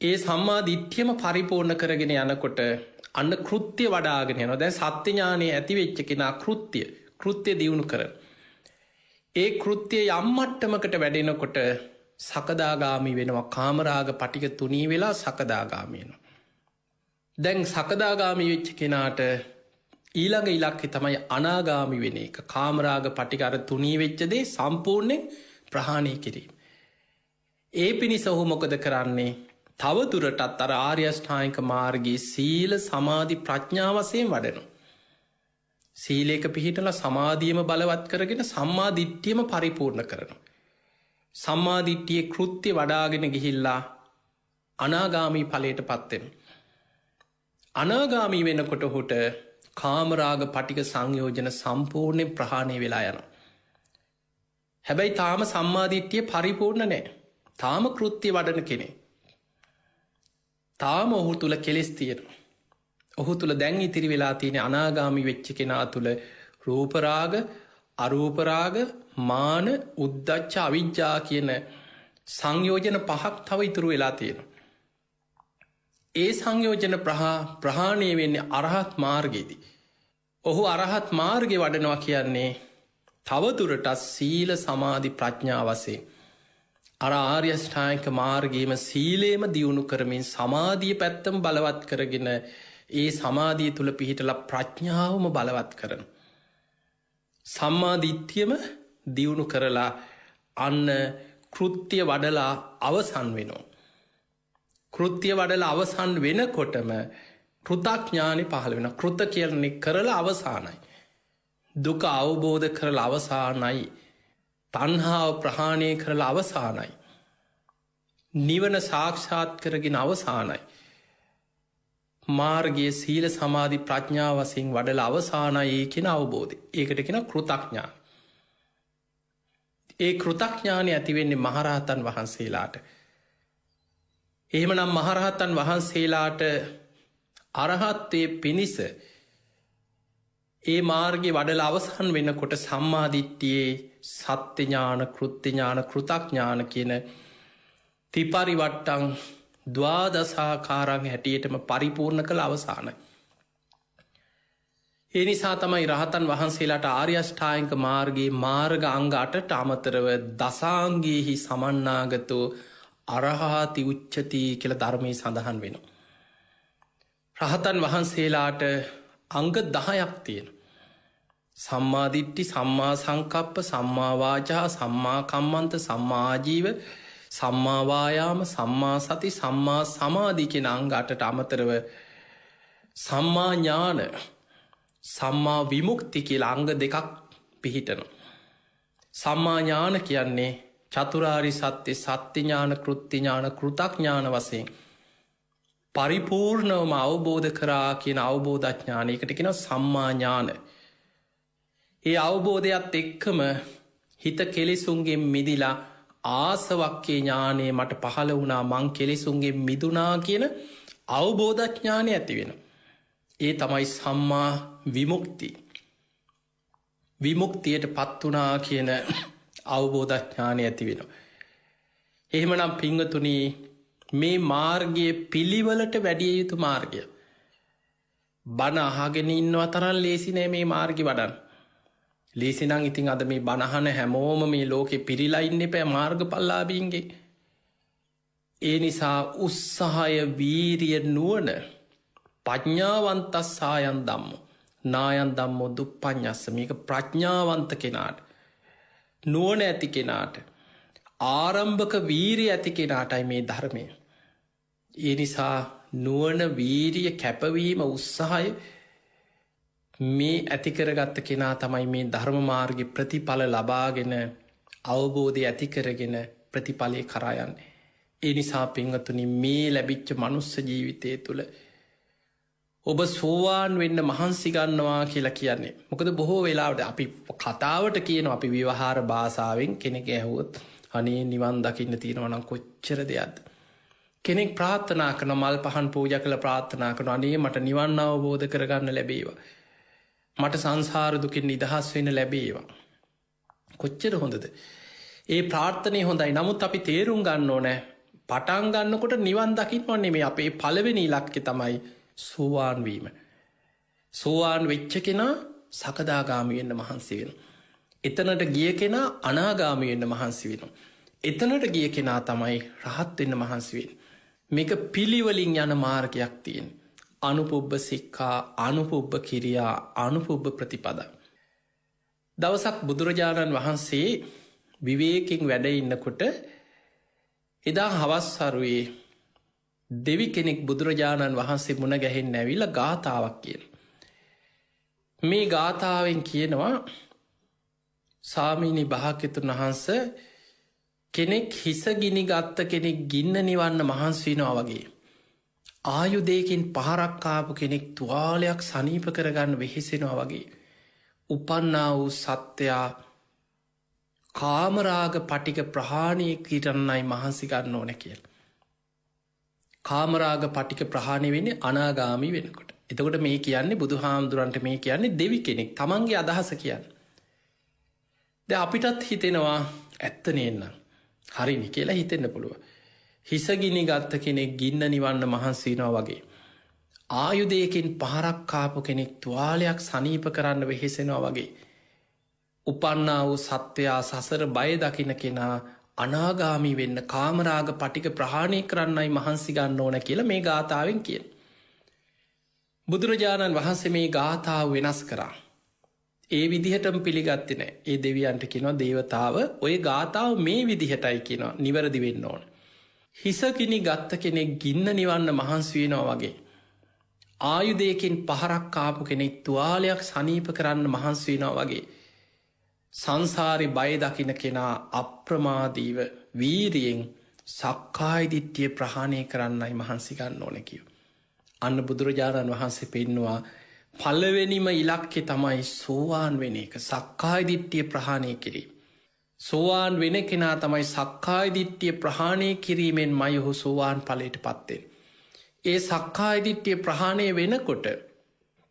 ඒ සම්මා දිට්ඨියම පරිපූර්ණ කරගෙන යනකොට අන්න කෘත්‍ය වඩාගෙන යනවා. දැන් සත්‍ය ඥානය ඇති වෙච්ච කෙනා කෘත්‍ය දියුණු කරන. ඒ කෘත්‍යය යම් මට්ටමකට වැඩෙනකොට සකදාගාමි වෙනවා. කාමරාග, පටිග තුනී වෙලා සකදාගාමි වෙනවා. දැන් සකදාගාමි වෙච්ච කෙනාට ඊළඟ ඉලක්කය තමයි අනාගාමි වෙන එක. කාමරාග, පටිග අර තුනී වෙච්ච දේ සම්පූර්ණයෙන් ප්‍රහාණය කිරීම. ඒ පිණිස ඔහු මොකද කරන්නේ? තව දුරටත් අර ආර්ය අෂ්ටාංගික මාර්ගයේ සීල, සමාධි, ප්‍රඥා වශයෙන් වඩනවා. සීලයක පිහිටලා සමාධියම බලවත් කරගෙන සම්මා දිට්ඨියම පරිපූර්ණ කරනවා. සම්මා දිට්ඨියේ කෘත්‍ය වඩාගෙන ගිහිල්ලා අනාගාමී ඵලයට පත් වෙනවා. අනාගාමී වෙනකොට ඔහුට කාමරාග, පටිග සංයෝජන සම්පූර්ණයෙන් ප්‍රහාණය වෙලා යනවා. හැබැයි තාම සම්මා දිට්ඨිය පරිපූර්ණ නැහැ. තාම කෘත්‍ය වඩන කෙනෙක්. තාම ඔහු තුල කෙලෙස් තියෙනවා. ඔහු තුල දැන් ඉතිරි වෙලා තියෙන අනාගාමි වෙච්ච කෙනා තුල රූපරාග, අරූපරාග, මාන, උද්ධච්ච, අවිජ්ජා කියන සංයෝජන පහක් තව ඉතුරු වෙලා තියෙනවා. ඒ සංයෝජන ප්‍රහාණය වෙන්නේ අරහත් මාර්ගයේදී. ඔහු අරහත් මාර්ගේ වඩනවා කියන්නේ තවදුරටත් සීල, සමාධි, ප්‍රඥා වශයෙන් අර ආර්ය අෂ්ටාංගික මාර්ගයේම සීලේම දියුණු කරමින් සමාධිය පැත්තම බලවත් කරගෙන ඒ සමාධිය තුල පිහිටලා ප්‍රඥාවම බලවත් කරන. සම්මා දිට්ඨියම දියුණු කරලා අන්න කෘත්‍ය වඩලා අවසන් වෙනවා. කෘත්‍ය වඩලා අවසන් වෙනකොටම කෘතඥානෙ පහළ වෙනවා. කෘත කියන්නේ කරලා අවසానයි. දුක අවබෝධ කරලා අවසానයි. තණ්හාව ප්‍රහාණය කරලා අවසానයි. නිවන සාක්ෂාත් කරගෙන අවසానයි. මාර්ගයේ සීල, සමාධි, ප්‍රඥා වශයෙන් වඩලා අවසానයි කියන අවබෝධය. ඒකට කියන කෘතඥාන. ඒ කෘතඥානය ඇතිවෙන්නේ මහරහතන් වහන්සේලාට. එහෙමනම් මහරහතන් වහන්සේලාට අරහත්වය පිණිස ඒ මාර්ගය වඩල අවසන් වෙනකොට සම්මාධිට්ටියේ සත්‍යඥාන කෘත්තිඥාන කෘතඥාන කියන තිපරිවට්ටං ද්වාදසාකාරං හැටියටම පරිපූර්ණ කළ අවසානයි. ඒ නිසා තමයි රහතන් වහන්සේලාට ආර්යෂ්ඨායික මාර්ගයේ මාර්ග අංග අටට අමතරව දසාංගයෙහි සමන්නාගතෝ අරහාති උච්චති කියල ධර්මය සඳහන් වෙන. රහතන් වහන්සේලාට අංග 10ක් තියෙන. සම්මාදිට්ටි සම්මා සංකප්ප සම්මාවාචා සම්මා කම්මන්ත සම්මාජීව සම්මාවායාම සම්මා සති සම්මා සමාධි කෙන අංග අටට අමතරව සම්මා ඥාන සම්මා විමුක්ති කියලා අංග දෙකක් පිහිටන. සම්මා ඥාන කියන්නේ චතුරාරි සත්‍ය සත්‍යඥාන කෘත්තිඥාන කෘතඥාන වසයෙන් පරිපූර්ණවම අවබෝධ කරා කියන අවබෝධඥානයකට කෙන සම්මාඥාන. ඒ අවබෝධයක්ත් එක්කම හිත කෙලෙසුන්ගේ මිදිලා ආසවක්කේ ඥානය මට පහළ වුණා මං කෙලෙසුන්ගේ මිදුනා කියන අවබෝධඥානය ඇතිවෙන. ඒ තමයි සම්මා විමුක්ති. විමුක්තියට පත්වනා කියන අවබෝධඥානය ඇති වෙන. එහෙමනම් පිංගතුනී මේ මාර්ගයේ පිළිවලට වැඩිය යුතු මාර්ගය. බණ අහගෙන ඉන්නවා තරන් ලේසිනෑ මේ මාර්ගි වඩන්. ලේසිනං ඉතින් අද මේ බණහන හැමෝම මේ ලෝකෙ පිරිලා ඉන්න පෑ මාර්ග පල්ලාබීන්ගේ. ඒ නිසා උත්සාහය වීරිය නුවන පඥ්ඥාවන්තස්සායන් දම්ම නායන් දම්මෝ දුප්පඥස්ස මේක ප්‍රඥාවන්ත කෙනාට නුවන ඇති කෙනාට ආරම්භක වීරිය ඇති කෙනාටයි මේ ධර්මය. ඒ නිසා නුවන වීරිය කැපවීම උත්සාහය මේ ඇතිකරගත්ත කෙනා තමයි මේ ධර්මමාර්ග ප්‍රතිඵල ලබාගෙන අවබෝධය ඇතිකරගෙන ප්‍රතිඵලය කරායන්නේ. ඒ නිසා පිංහතුනි මේ ලැබිච්ච මනුස්ස ජීවිතය තුළ ඔබ සෝවාන් වෙන්න මහන්සිගන්නවා කියලා කියන්නේ. මොකද බොහෝ වෙලාවට අපි කතාවට කියන අපි විවහාර භාසාාවෙන් කෙනෙක ඇහුවොත් අනේ නිවන් දකින්න තියෙනවනම් කොච්චර දෙයක්ද. කෙනෙක් ප්‍රාර්ථනා කන මල් පහන් පූජ කළ ප්‍රාර්ථනා කන අනේ මට නිවන් අවබෝධ කරගන්න ලැබේවා. මට සංසාරදුකින් නිදහස් වෙන ලැබේවා. කොච්චර හොඳද. ඒ ප්‍රාර්ථනය හොඳයි නමුත් අපි තේරුම් ගන්න ඕනෑ පටන් ගන්නකොට නිවන් දකින්න වන්නේ මේ අපේ පළවෙනි ඉලක්කෙ තමයි සෝවාන්වීම. සෝවාන් වෙච්ච කෙනා සකදාගාමියෙන්න්න මහන්සි වෙන. එතනට ගිය කෙනා අනාගාමියෙන්න්න මහන්සි වෙන. එතනට ගිය කෙනා තමයි රහත් වෙන්න මහන්සිවෙන්. මේක පිළිවලින් යන මාර්ගයක් තියෙන්. අනුපුබ්බ සික්කා අනුපුබ්බ කිරියා අනුපුබ්බ ප්‍රතිපද. දවසක් බුදුරජාණන් වහන්සේ විවේකින් වැඩ ඉන්නකොට එදා හවස්සරුවේ දෙවි කෙනෙක් බුදුරජාණන් වහන්සේ මුණ ගැහෙන් නැවිල ගාථාවක් කියන. මේ ගාථාවෙන් කියනවා සාමීනි භාක්‍යතුන් වහන්ස කෙනෙක් හිසගිනි ගත්ත කෙනෙක් ගින්න නිවන්න මහන්සීනවා වගේ. ආයුදයකින් පහරක්කාපු කෙනෙක් තුවාලයක් සනීප කරගන්න වෙහෙසෙනවා වගේ. උපන්නා වූ සත්‍යයා කාමරාග පටික ප්‍රහාණය කිරන්නයි මහන්සිගන්න ඕන කියල. කාමරාග පටික ප්‍රහාණය වෙන්නේ අනාගාමී වෙනකොට. එතකොට මේ කියන්නේ බුදු හාමුදුරන්ට මේ කියන්නේ දෙවි කෙනෙක් තමන්ගේ අදහස කියන්න. ද අපිටත් හිතෙනවා ඇත්තනයන්න හරිනි කියලා හිතෙන්න පුළුව. හිසගිනි ගත්ත කෙනෙක් ගින්න නිවන්න මහන්සීනවා වගේ. ආයුදයකින් පහරක්කාපු කෙනෙක් තුවාලයක් සනීප කරන්න වෙහෙසෙනවා වගේ. උපන්නා වූ සත්වයා සසර බය දකින කෙනා අනාගාමී වෙන්න කාමරාග පටික ප්‍රහාණය කරන්නයි මහන්සිගන්න ඕන කියලා මේ ගාථාවෙන් කියෙන්. බුදුරජාණන් වහන්සේ මේ ගාථාව වෙනස් කරා. ඒ විදිහටම පිළිගත්තින ඒ දෙවියන්ට කිනවා දේවතාව ඔය ගාථාව මේ විදිහටයි කියෙනවා නිවැරදි වෙන්න ඕන. හිසකිනි ගත්ත කෙනෙක් ගින්න නිවන්න මහන්සුවෙනවා වගේ. ආයුදයකින් පහරක්කාපු කෙනෙක් තුවාලයක් සනීප කරන්න මහන්සුවෙනවා වගේ. සංසාරි බය දකින කෙනා අප්‍රමාදීව වීරියෙන් සක්කායිදිට්ටිය ප්‍රහාණය කරන්නයි මහන්සිගන්න ඕන කිව. අන්න බුදුරජාණන් වහන්සේ පෙන්නවා පල්ලවෙනිම ඉලක්කෙ තමයි සෝවාන් වෙන එක සක්කායිදිට්ටිය ප්‍රහාණය කිරීම. සෝවාන් වෙන කෙනා තමයි සක්කාය දිට්ඨිය ප්‍රහාණය කිරීමෙන් මයි ඔහු සෝවාන් ඵලයට පත්වෙන්. ඒ සක්කාය දිට්ඨිය ප්‍රහාණය වෙනකොට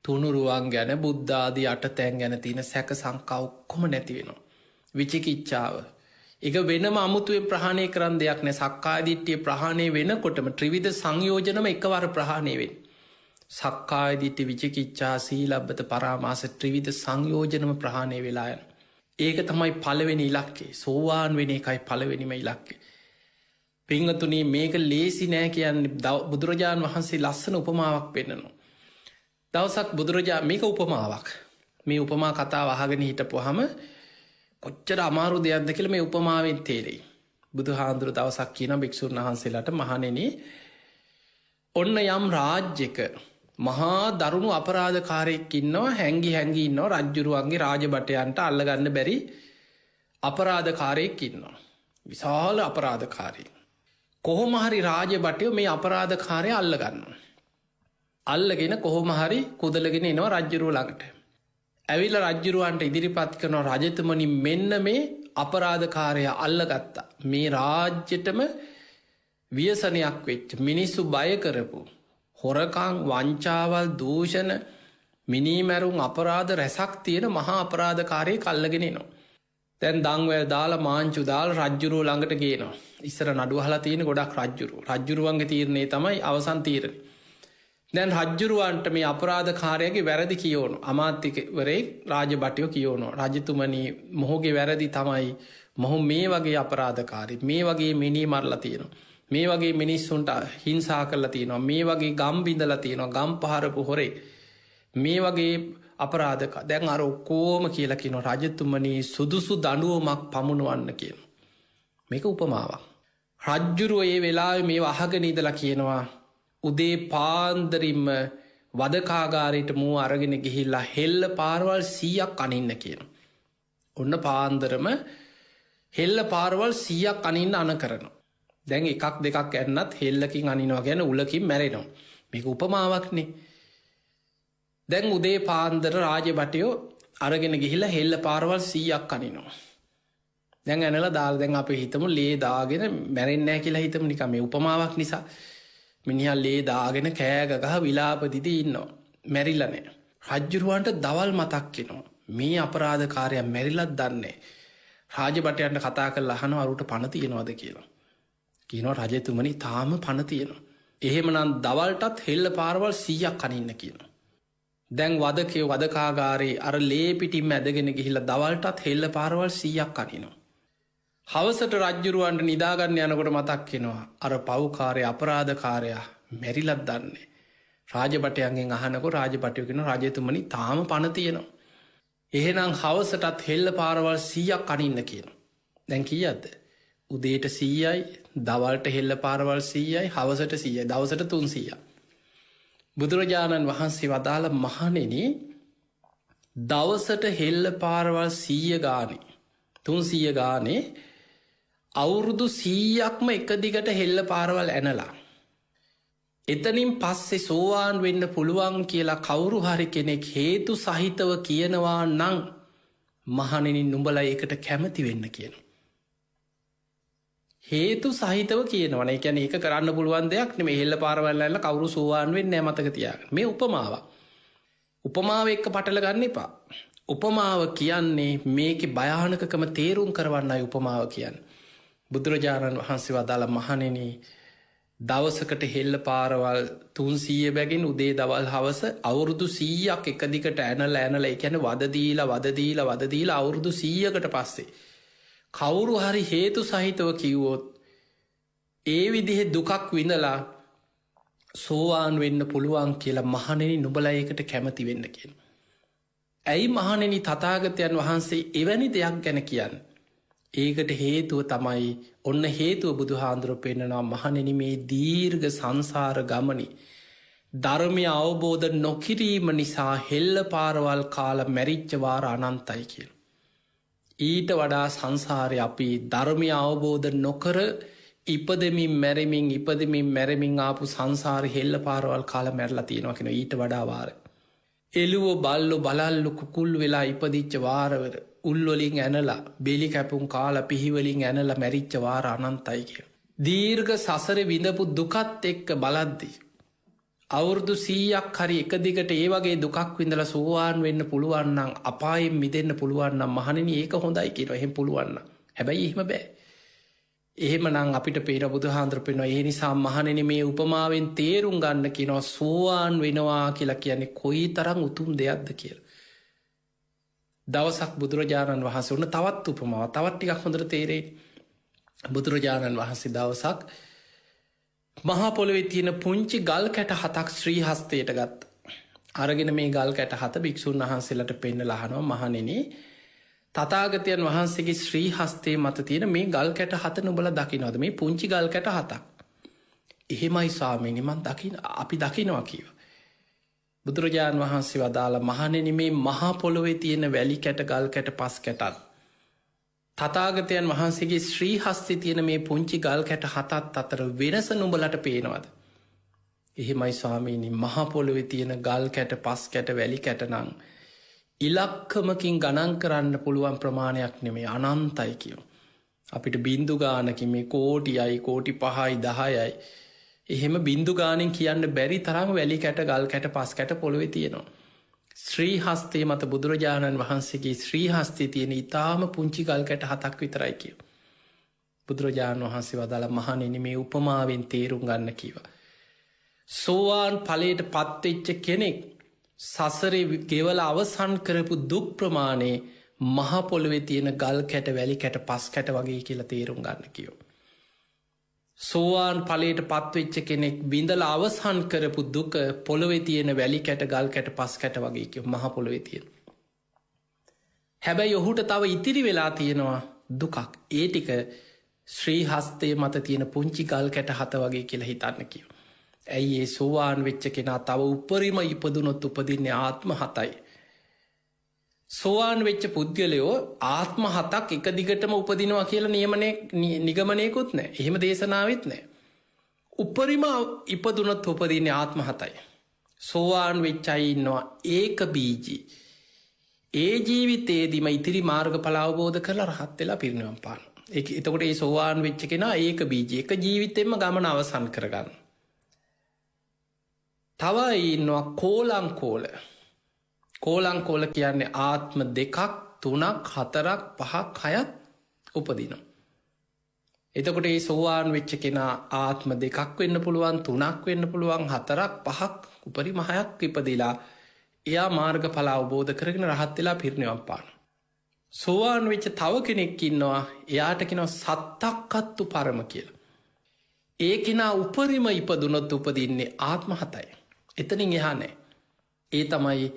තුනුරුවන් ගැන බුද්ධාදී අටතැන් ගැන තියෙන සැක සංකා ඔක්කොම නැති වෙනවා. විචිකිච්ඡාව එක වෙනම අමුතුවෙන් ප්‍රහාණය කරන්න දෙයක් නෑ. සක්කාය දිට්ඨිය ප්‍රහාණය වෙනකොටම ත්‍රිවිධ සංයෝජනම එකවර ප්‍රහාණය වෙන්. සක්කාය දිට්ඨි විචිකිච්ඡා සීලබ්බත පරාමාස ත්‍රිවිධ සංයෝජනම ප්‍රහාණය වෙලා යන. ඒක තමයි පළවෙනි ඉලක්කේ. සෝවාන් වෙන එකයි පළවෙනිම ඉලක්කේ. පිංහතුනී මේක ලේසි නෑ කියන්නේ බුදුරජාණන් වහන්සේ ලස්සන උපමාවක් පෙන්න්නනවා. දවසක් මේක උපමාවක්. මේ උපමා කතාව අහගෙන හිටපුහම කොච්චර අමාරු දෙයක්ද කියල මේ උපමාවෙන් තේරෙයි. බුදු හාන්දුරු දවසක් කියන භික්‍ෂූන් වහන්සේලාට මහනෙන ඔන්න යම් රාජ්‍යක මහා දරුණු අපරාධකාරයෙක් ඉන්නවා හැංගි ඉන්නවා රජ්ජුරුවන්ගේ රාජබටයන්ට අල්ලගන්න බැරි අපරාධකාරයෙක් ඉන්නවා. විශාල අපරාධකාරී. කොහොමහරි රාජබටයෝ මේ අපරාධකාරය අල්ලගන්න. අල්ලගෙන කොහොමහරි කුදලගෙන එනවා රජ්ජුරුව ළඟට. ඇවිල රජ්ජුරුවන්ට ඉදිරිපත් කරන රජතුමනි මෙන්න මේ අපරාධකාරය අල්ලගත්තා. මේ රාජ්‍යටම ව්‍යසනයක් වෙච්ච මිනිස්සු බය කරපු. හොරකං වංචාවල් දූෂණ මිනීමැරුම් අපරාධ රැසක් තියෙන මහා අපරාධකාරය කල්ලගෙනනවා. තැන් දංවැල් දාලා මාංචු දාල් රජ්ජුරුව ළඟට ගේනවා. ඉස්සර නඩුහලා තියෙන ගොඩක් රජ්ජුරුවන්ගේ තීරණය තමයි අවසන් තීරණ. දැන් රජ්ජුරුවන්ට මේ අපරාධකාරයගේ වැරදි කියෝනු අමාත්‍යවරේ රාජබටයෝ කියෝනු රජතුමනී මොහුගේ වැරදි තමයි මොහු මේ වගේ අපරාධකාරි මේ වගේ මිනී මරලා තියෙනවා. මේ වගේ මිනිස්සුන්ට හිංසා කරලා තියෙනවා. මේ වගේ ගම් බිඳලා තියෙනවා. ගම් පහරපු හොරේ මේ වගේ අපරාධක දැන් අර ඔක්කෝම කියලා කියන රජතුමනී සුදුසු දඩුවමක් පමුණුවන්න කියන. මේක උපමාවක්. රජ්ජුරුව ඒ වෙලා මේ අහගෙන ඉදලා කියනවා උදේ පාන්දරින්ම වදකාගාරයට මූ අරගෙන ගිහිල්ලා හෙල්ල පාරවල් 100ක් අනින්න කියන. ඔන්න පාන්දරම හෙල්ල පාරවල් 100ක් අනින්න අන කරනවා. දැන් එකක් දෙකක් ඇන්නත් හෙල්ලකින් අනිනවා ගැන උලකින් මැරෙනවා. මේක උපමාවක්නේ. දැන් උදේ පාන්දර රාජබටයෝ අරගෙන ගිහිලා හෙල්ල පාරවල් 100ක් අනිනවා. දැන් ඇනලා දාල් දැන් අප හිතමු ලේ දාගෙන මැරෙන්නෑ කියලා හිතම නිකම මේ උපමාවක් නිසා මිනිහල් ලේ දාගෙන කෑගගහ විලාපදිදි ඉන්නවා. මැරිලනෑ. රජ්ජුරුවන්ට දවල් මතක්කෙනවා. මේ අපරාධකාරය මැරිලත් දන්නේ. රාජබටයන්ට කතා කල් අහන අරුට පනතියෙනවාද කියලා. කියනවා රජතුමනි තාම පනතියෙනවා. එහෙමනම් දවල්ටත් හෙල්ල පාරවල් 100ක් අනින්න කියනවා. දැන් වදකය වදකාගාරයේ අර ලේපිටිම් ඇදගෙන ගිහිල්ල දවල්ටත් හෙල්ල පාරවල් 100ක් අනිනවා. හවසට රජ්ජුරුවන්ට නිදාගන්න යනකොට මතක්කෙනවා අර පව්කාරය අපරාධකාරයා මැරිලත් දන්නේ. රාජබටයන්ගෙන් අහනකො රාජපටයකෙන රජතුමනි තාම පනතියෙනවා. එහෙනම් හවසටත් හෙල්ල පාරවල් 100ක් අනින්න කියන. දැන් කියද්ද. උදේට 100යි දවල්ට හෙල්ල පාරවල් 100යි හවසට 100යි දවසට 300. බුදුරජාණන් වහන්සේ වදාළ මහනෙන දවසට හෙල්ල පාරවල් 100 ගානේ 300 ගානේ අවුරුදු 100ක්ම එක දිගට හෙල්ල පාරවල් ඇනලා. එතනින් පස්සේ සෝවාන් වෙන්න පුළුවන් කියලා කවුරු හරි කෙනෙක් හේතු සහිතව කියනවා නං මහනෙනින් නුඹල එකට කැමති වෙන්න කියන. හේතු සහිතව කියනවන එකැන ඒක කරන්න පුළුවන් දෙයක් නෙම හෙල්ල පාරවල්ලන්න කවුරු සෝවාන් වෙන්න නෑමතක තියාග මේ උපමාව. උපමාව එක්ක පටල ගන්න එපා. උපමාව කියන්නේ මේක භයානකකම තේරුම් කරවන්නයි උපමාව කියන්න. බුදුරජාණන් වහන්සේ වදාළ මහනෙන දවසකට හෙල්ල පාරවල් 300 බැගින් උදේ දවල් හවස අවුරුදු 100ක් එකදිකට ඇනල ඇනල එකැන වදදීල අවුරුදු 100කට පස්සේ. කවුරු හරි හේතු සහිතව කිව්වොත් ඒ විදිහෙ දුකක් විඳලා සෝවාන් වෙන්න පුළුවන් කියලා මහනෙන නුබලයකට කැමති වෙන්න කියෙන්. ඇයි මහනෙනි තතාගතයන් වහන්සේ එවැනි දෙයක් ගැන කියන්න. ඒකට හේතුව තමයි ඔන්න හේතුව බුදු හාන්දුරුව පෙන්න්නනවා මහනෙන මේ දීර්ග සංසාර ගමනි. ධර්මය අවබෝධ නොකිරීම නිසා හෙල්ල පාරවල් කාල මැරිච්චවාර අනන්තයි කියල. ඊට වඩා සංසාරය අපි ධර්මය අවබෝධ නොකර ඉපදමින් මැරමින් මැරමින් ආපු සංසාර හෙල්ල පාරවල් කාල මැරලා තියෙනවා කෙන ඊට වඩාවාර. එළුවෝ බල්ලෝ බලල්ලු කුකුල් වෙලා ඉපදිච්ච වාරවර උල්වලින් ඇනලා බෙලි කැපුම් කාල පිහිවලින් ඇනල මැරිච්ච වාර අනන්තයි කිය. දීර්ඝ සසර විඳපු දුකත් එක්ක බලද්දී. අවුරුදු 100ක් හරි එක දිගට ඒ වගේ දුකක් විඳල සෝවාන් වෙන්න පුළුවන්නම් අපායෙන් මිදන්න පුළුවන්නම් මහණනි ඒක හොඳයි කියන එහෙම පුළුවන්න. හැබැයි එහෙම බෑ. එහෙම නං අපිට පේන බුදු හාන්දුර පෙනවා ඒ නිසා මහණෙන මේ උපමාවෙන් තේරුම් ගන්න කියනවා සෝවාන් වෙනවා කියලා කියන්නේ කොයි තරම් උතුම් දෙයක්ද කියලා. දවසක් බුදුරජාණන් වහන්සේ වුණ තවත් උපමාව තවත් ටිකක් හොඳට තේරෙයි. බුදුරජාණන් වහන්සේ දවසක් මහා පොළොවේ තියෙන පුංචි ගල් කැට 7ක් ශ්‍රී හස්තයට ගත්. අරගෙන මේ ගල් කැට 7 භික්ෂුන් වහන්සේලාට පෙන්නලා අහනවා මහණෙනි තථාගතයන් වහන්සේගේ ශ්‍රී හස්තයේ මත තියෙන මේ ගල් කැට 7 නුඹලා දකින්නවද මේ පුංචි ගල් කැට 7ක්? එහෙමයි ස්වාමීනි මං අපි දකින්නවා කිව්වා. බුදුරජාණන් වහන්සේ වදාළ මහණෙනි මේ මහා පොළොවේ තියෙන වැලි කැට ගල් කැට පස් කැටත් තථාගතයන් වහන්සේගේ ශ්‍රී හස්තයේ තියෙන මේ පුංචි ගල් කැට 7ත් අතර වෙනස නුඹලට පේනවද? එහෙමයි ස්වාමීනි මහා පොළොවේ තියෙන ගල් කැට පස් කැට වැලි කැට නම් ඉලක්කමකින් ගණන් කරන්න පුළුවන් ප්‍රමාණයක් නෙමේ අනන්තයි කියෝ. අපිට බින්දු ගානකින් මේ කෝටියයි කෝටි 5යි 10යි එහෙම බින්දු ගානෙන් කියන්න බැරි තරම් වැලි කැට ගල් කැට පස් කැට පොළොවේ තියෙනවා. ශ්‍රී හස්තයේ මත බුදුරජාණන් වහන්සේගේ ශ්‍රී හස්තයේ තියෙන ඉතාම පුංචි ගල් කැට 7ක් විතරයි කියෝ. බුදුරජාණන් වහන්සේ වදාළ මහණෙනි මේ උපමාවෙන් තේරුම් ගන්න කිව්වා. සෝවාන් ඵලයට පත්වෙච්ච කෙනෙක් සසරේ ගෙවල අවසන් කරපු දුක් ප්‍රමාණය මහා පොළොවේ තියෙන ගල් කැට වැලි කැට පස් කැට වගේ කියලා තේරුම් ගන්න කියෝ. සෝවාන් ඵලයට පත්වෙච්ච කෙනෙක් විඳලා අවසන් කරපු දුක පොළොවේ තියෙන වැලි කැට ගල් කැට පස් කැට වගේ කියෝ මහා පොළොවේ තියෙන. හැබැයි ඔහුට තව ඉතිරි වෙලා තියෙනවා දුකක්. ඒ ටික ශ්‍රී හස්තයේ මත තියෙන පුංචි ගල් කැට 7 වගේ කියලා හිතන්න කියෝ. ඇයි ඒ සෝවාන් වෙච්ච කෙනා තව උපරිම ඉපදුනොත් උපදින්නේ ආත්ම 7යි. සෝවාන් වෙච්ච පුද්ගලයෝ ආත්ම 7ක් එක දිගටම උපදිනවා කියලා නිගමනයකුත් නෑ. එහෙම දේශනාවෙත් නෑ. උපරිම ඉපදුනොත් උපදින්නේ ආත්ම 7යි. සෝවාන් වෙච්ච අය ඉන්නවා ඒක බීජී. ඒ ජීවිතේදීම ඉතිරි මාර්ගඵල අවබෝධ කරලා රහත් වෙලා පිරිනිවන් පානවා. එතකොට ඒ සෝවාන් වෙච්ච කෙනා ඒක බීජී එක ජීවිතෙම ගමන අවසන් කරගන්න. තව ඉන්නවා කෝලංකෝල කියන්නේ ආත්ම 2ක් 3ක් 4ක් 5ක් 6ක් උපදිනවා. එතකොට ඒ සෝවාන් වෙච්ච කෙනා ආත්ම 2ක් වෙන්න පුළුවන් 3ක් වෙන්න පුළුවන් 4ක් 5ක් උපරිම 6ක් ඉපදිලා එයා මාර්ගඵල අවබෝධ කරගෙන රහත් වෙලා පිරිනිවන් පානවා. සෝවාන් වෙච්ච තව කෙනෙක් ඉන්නවා එයාට කියනවා සත්තක්කත්තු පරම කියලා. ඒ කෙනා උපරිම ඉපදුනොත් උපදින්නේ ආත්ම 7යි. එතනින් එහා නෑ. ඒ තමයි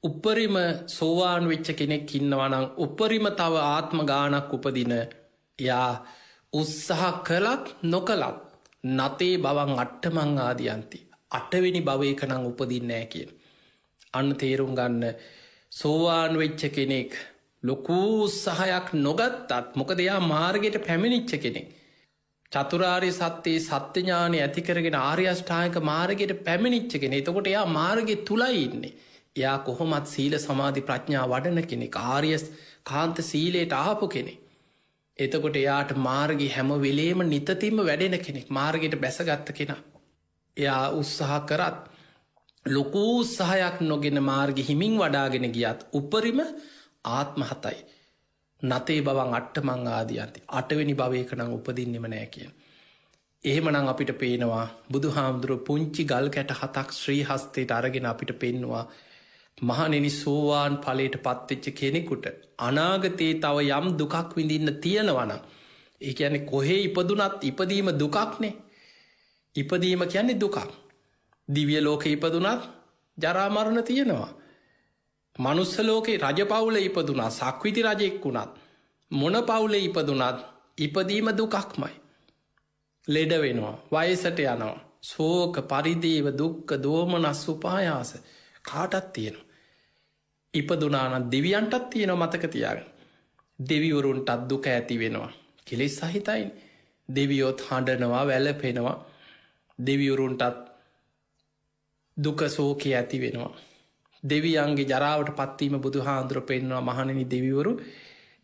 උපරිම සෝවාන් වෙච්ච කෙනෙක් ඉන්නවා නම් උපරිම තව ආත්ම ගානක් උපදින එයා උත්සාහ කළත් නොකළත් නතේ බවන් අට්ටමං ආදියන්ති 8 වෙනි භවයක නම් උපදින්නේ නෑ කියන. අන්න තේරුම් ගන්න සෝවාන් වෙච්ච කෙනෙක් ලොකු උත්සාහයක් නොගත්තත් මොකද එයා මාර්ගයට පැමිණිච්ච කෙනෙක්. චතුරාර්ය සත්‍යයේ සත්‍ය ඥානය ඇති කරගෙන ආර්ය අෂ්ටාංගික මාර්ගයට පැමිණිච්ච කෙනෙක්. එතකොට එයා මාර්ගයේ තුලයි ඉන්නේ. එයා කොහොමත් සීල සමාධි ප්‍රඥා වඩන කෙනෙක්. ආර්ය කාන්ත සීලයට ආපු කෙනෙක්. එතකොට එයාට මාර්ගය හැම වෙලේම නිතතිම්ම වැඩෙන කෙනෙක්. මාර්ගයට බැසගත්ත කෙනා. එයා උත්සාහ කරත් ලොකු උත්සාහයක් නොගෙන මාර්ගය හිමින් වඩාගෙන ගියත් උපරිම ආත්ම 7යි. නතේ බවන් අට්ටමං ආදියන්ති 8 වෙනි භවයක නම් උපදින්නෙම නෑ කියන. එහෙමනම් අපිට පේනවා බුදු හාමුදුරුව පුංචි ගල් කැට 7ක් ශ්‍රී හස්තයට අරගෙන අපිට පෙන්නවා මහණෙනි සෝවාන් ඵලයට පත්වෙච්ච කෙනෙකුට අනාගතයේ තව යම් දුකක් විඳින්න තියෙනවා නම් ඒ කියන්නේ කොහේ ඉපදුනත් ඉපදීම දුකක්නේ. ඉපදීම කියන්නේ දුකක්. දිව්‍ය ලෝකේ ඉපදුනත් ජරා මරණ තියෙනවා. මනුස්ස ලෝකේ රජ පවුලේ ඉපදුනා සක්විති රජෙක් වුණත් මොන පවුලේ ඉපදුනත් ඉපදීම දුකක්මයි. ලෙඩ වෙනවා වයසට යනවා ශෝක පරිදේව දුක්ඛ දෝමනස් උපායාස කාටත් තියෙනවා. ඉපදුනානම් දෙවියන්ටත් තියෙනවා මතක තියාගන්න. දෙවිවරුන්ටත් දුක ඇති වෙනවා. කෙලෙස් සහිතයිනේ. දෙවියොත් හඬනවා වැළපෙනවා. දෙවිවරුන්ටත් දුක ශෝකය ඇති වෙනවා. දෙවියන්ගේ ජරාවට පත්වීම බුදු හාන්දුර පෙන්වා මහණනි දෙවිවරු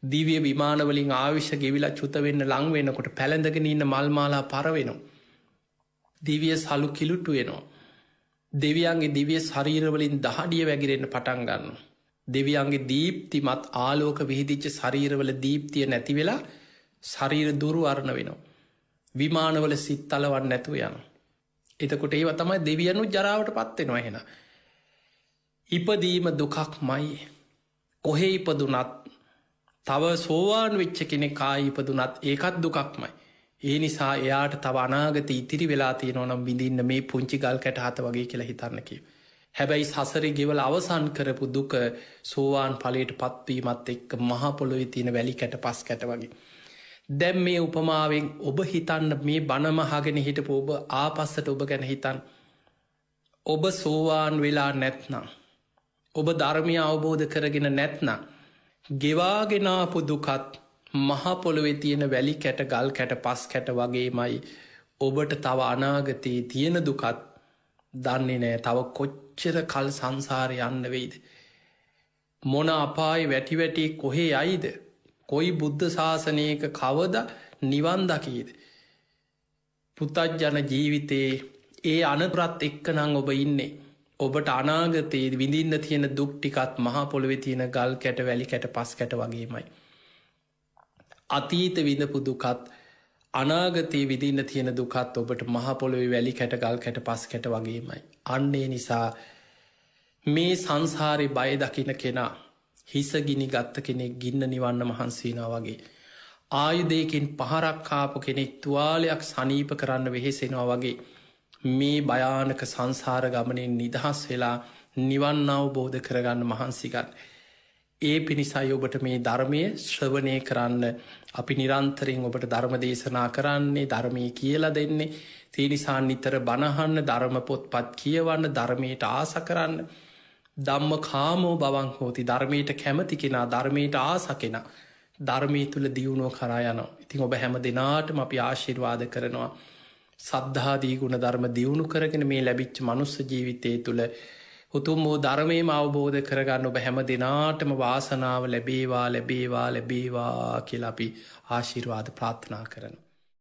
දිවිය විමානවලින් ආවිශ්‍ය ගෙවිලා චුතවෙන්න ලංවෙනකොට පැළඳගෙන ඉන්න මල්මාලා පරවෙනවා. දිවිය සලු කිලුටු වෙනවා. දෙවියන්ගේ දිවිය ශරීරවලින් දහඩිය වැගිරෙන්න්න පටන් ගන්න. දෙවියන්ගේ දීප්තිමත් ආලෝක විහිදිච්ච ශරීරවල දීප්තිය නැති වෙලා ශරීර දුරු අරණ වෙනවා. විමානවල සිත්තලවන්න නැතුව යන. එතකොට ඒව තමයි දෙවියනු ජරාවට පත්වෙනවා එහෙන. ඉපදීම දුකක් මයි. කොහෙ ඉපදුනත් තව සෝවාන් වෙච්ච කෙනෙ කායි ඉපදුනත් ඒකත් දුකක්මයි. ඒ නිසා එයාට තව අනාගත ඉතිරි වෙලා තියෙනවනම් විඳින්න මේ පුංචි ගල් කැට හත වගේ කියලා හිතන්නකි. හැබැයි සසර ගෙවල අවසන් කරපු දුක සෝවාන් පලට පත්වීමත් එක්ක මහපොළොවෙ තියෙන වැලි කැට පස් කැට වගේ. දැම් මේ උපමාවෙන් ඔබ හිතන්න මේ බණමහගෙන හිටපු ඔබ ආපස්සට ඔබ ගැන හිතන්. ඔබ සෝවාන් වෙලා නැත්නම්. ඔබ ධර්මය අවබෝධ කරගෙන නැත්නම්. ගෙවාගෙනාපු දුකත් මහපොළොවෙ තියෙන වැලි කැට ගල් කැට පස් කැට වගේමයි ඔබට තව අනාගතයේ තියෙන දුකත් දන්නේ නෑ තව කොච්චර කල් සංසාරය යන්න වෙයිද. මොන අපායි වැටි වැටි කොහේ අයිද කොයි බුද්ධ ශාසනයක කවද නිවන් දකීද. පුතජ්ජන ජීවිතයේ ඒ අනපරත් එක්ක නං ඔබ ඉන්නේ. ඔබට අනාගතයේ විඳින්න තියෙන දුක්ටිකත් මහපොළොවෙ තියෙන ගල් කැට වැලි කැට පස් කැට වගේමයි. අතීත විඳපු දුකත් අනාගතයේ විදින්න තියෙන දුකත් ඔබට මහපොළොවෙ වැලි කැට ගල් කැට පස් කැට වගේමයි. අන්නේ නිසා මේ සංසාරය බය දකින කෙනා හිසගිනි ගත්ත කෙනෙක් ගින්න නිවන්න මහන්සේනා වගේ. ආයුදයකින් පහරක්කාපු කෙනෙක් තුවාලයක් සනීප කරන්න වෙහෙසෙනවා වගේ මේ භයානක සංසාර ගමනින් නිදහස් වෙලා නිවන් අවබෝධ කරගන්න මහන්සිගන්න. ඒ පිණිසයි ඔබට මේ ධර්මය ශ්‍රවණය කරන්න අපි නිරන්තරයෙන් ඔබට ධර්ම දේශනා කරන්නේ ධර්මය කියලා දෙන්නේ තිනිසා නිතර බණහන්න ධර්ම පොත්පත් කියවන්න ධර්මයට ආස කරන්න ධම්ම කාමෝ බවන් හෝති ධර්මයට කැමති කෙනා ධර්මයට ආසකෙන ධර්මී තුළ දියුණුව කරා යනවා. ඉතින් ඔබ හැම දෙනාටම අපි ආශිර්වාද කරනවා. සද්ධාදී ගුණ ධර්ම දියුණු කරගෙන මේ ලැබිච්ච මනුස්ස ජීවිතය තුළ උතුම් වූ ධර්මයම අවබෝධ කරගන්න ඔබ හැම දෙනාටම වාසනාව ලැබේවා ලැබේවා ලැබේවා කියලා අපි ආශිර්වාද ප්‍රාර්ථනා කරනවා.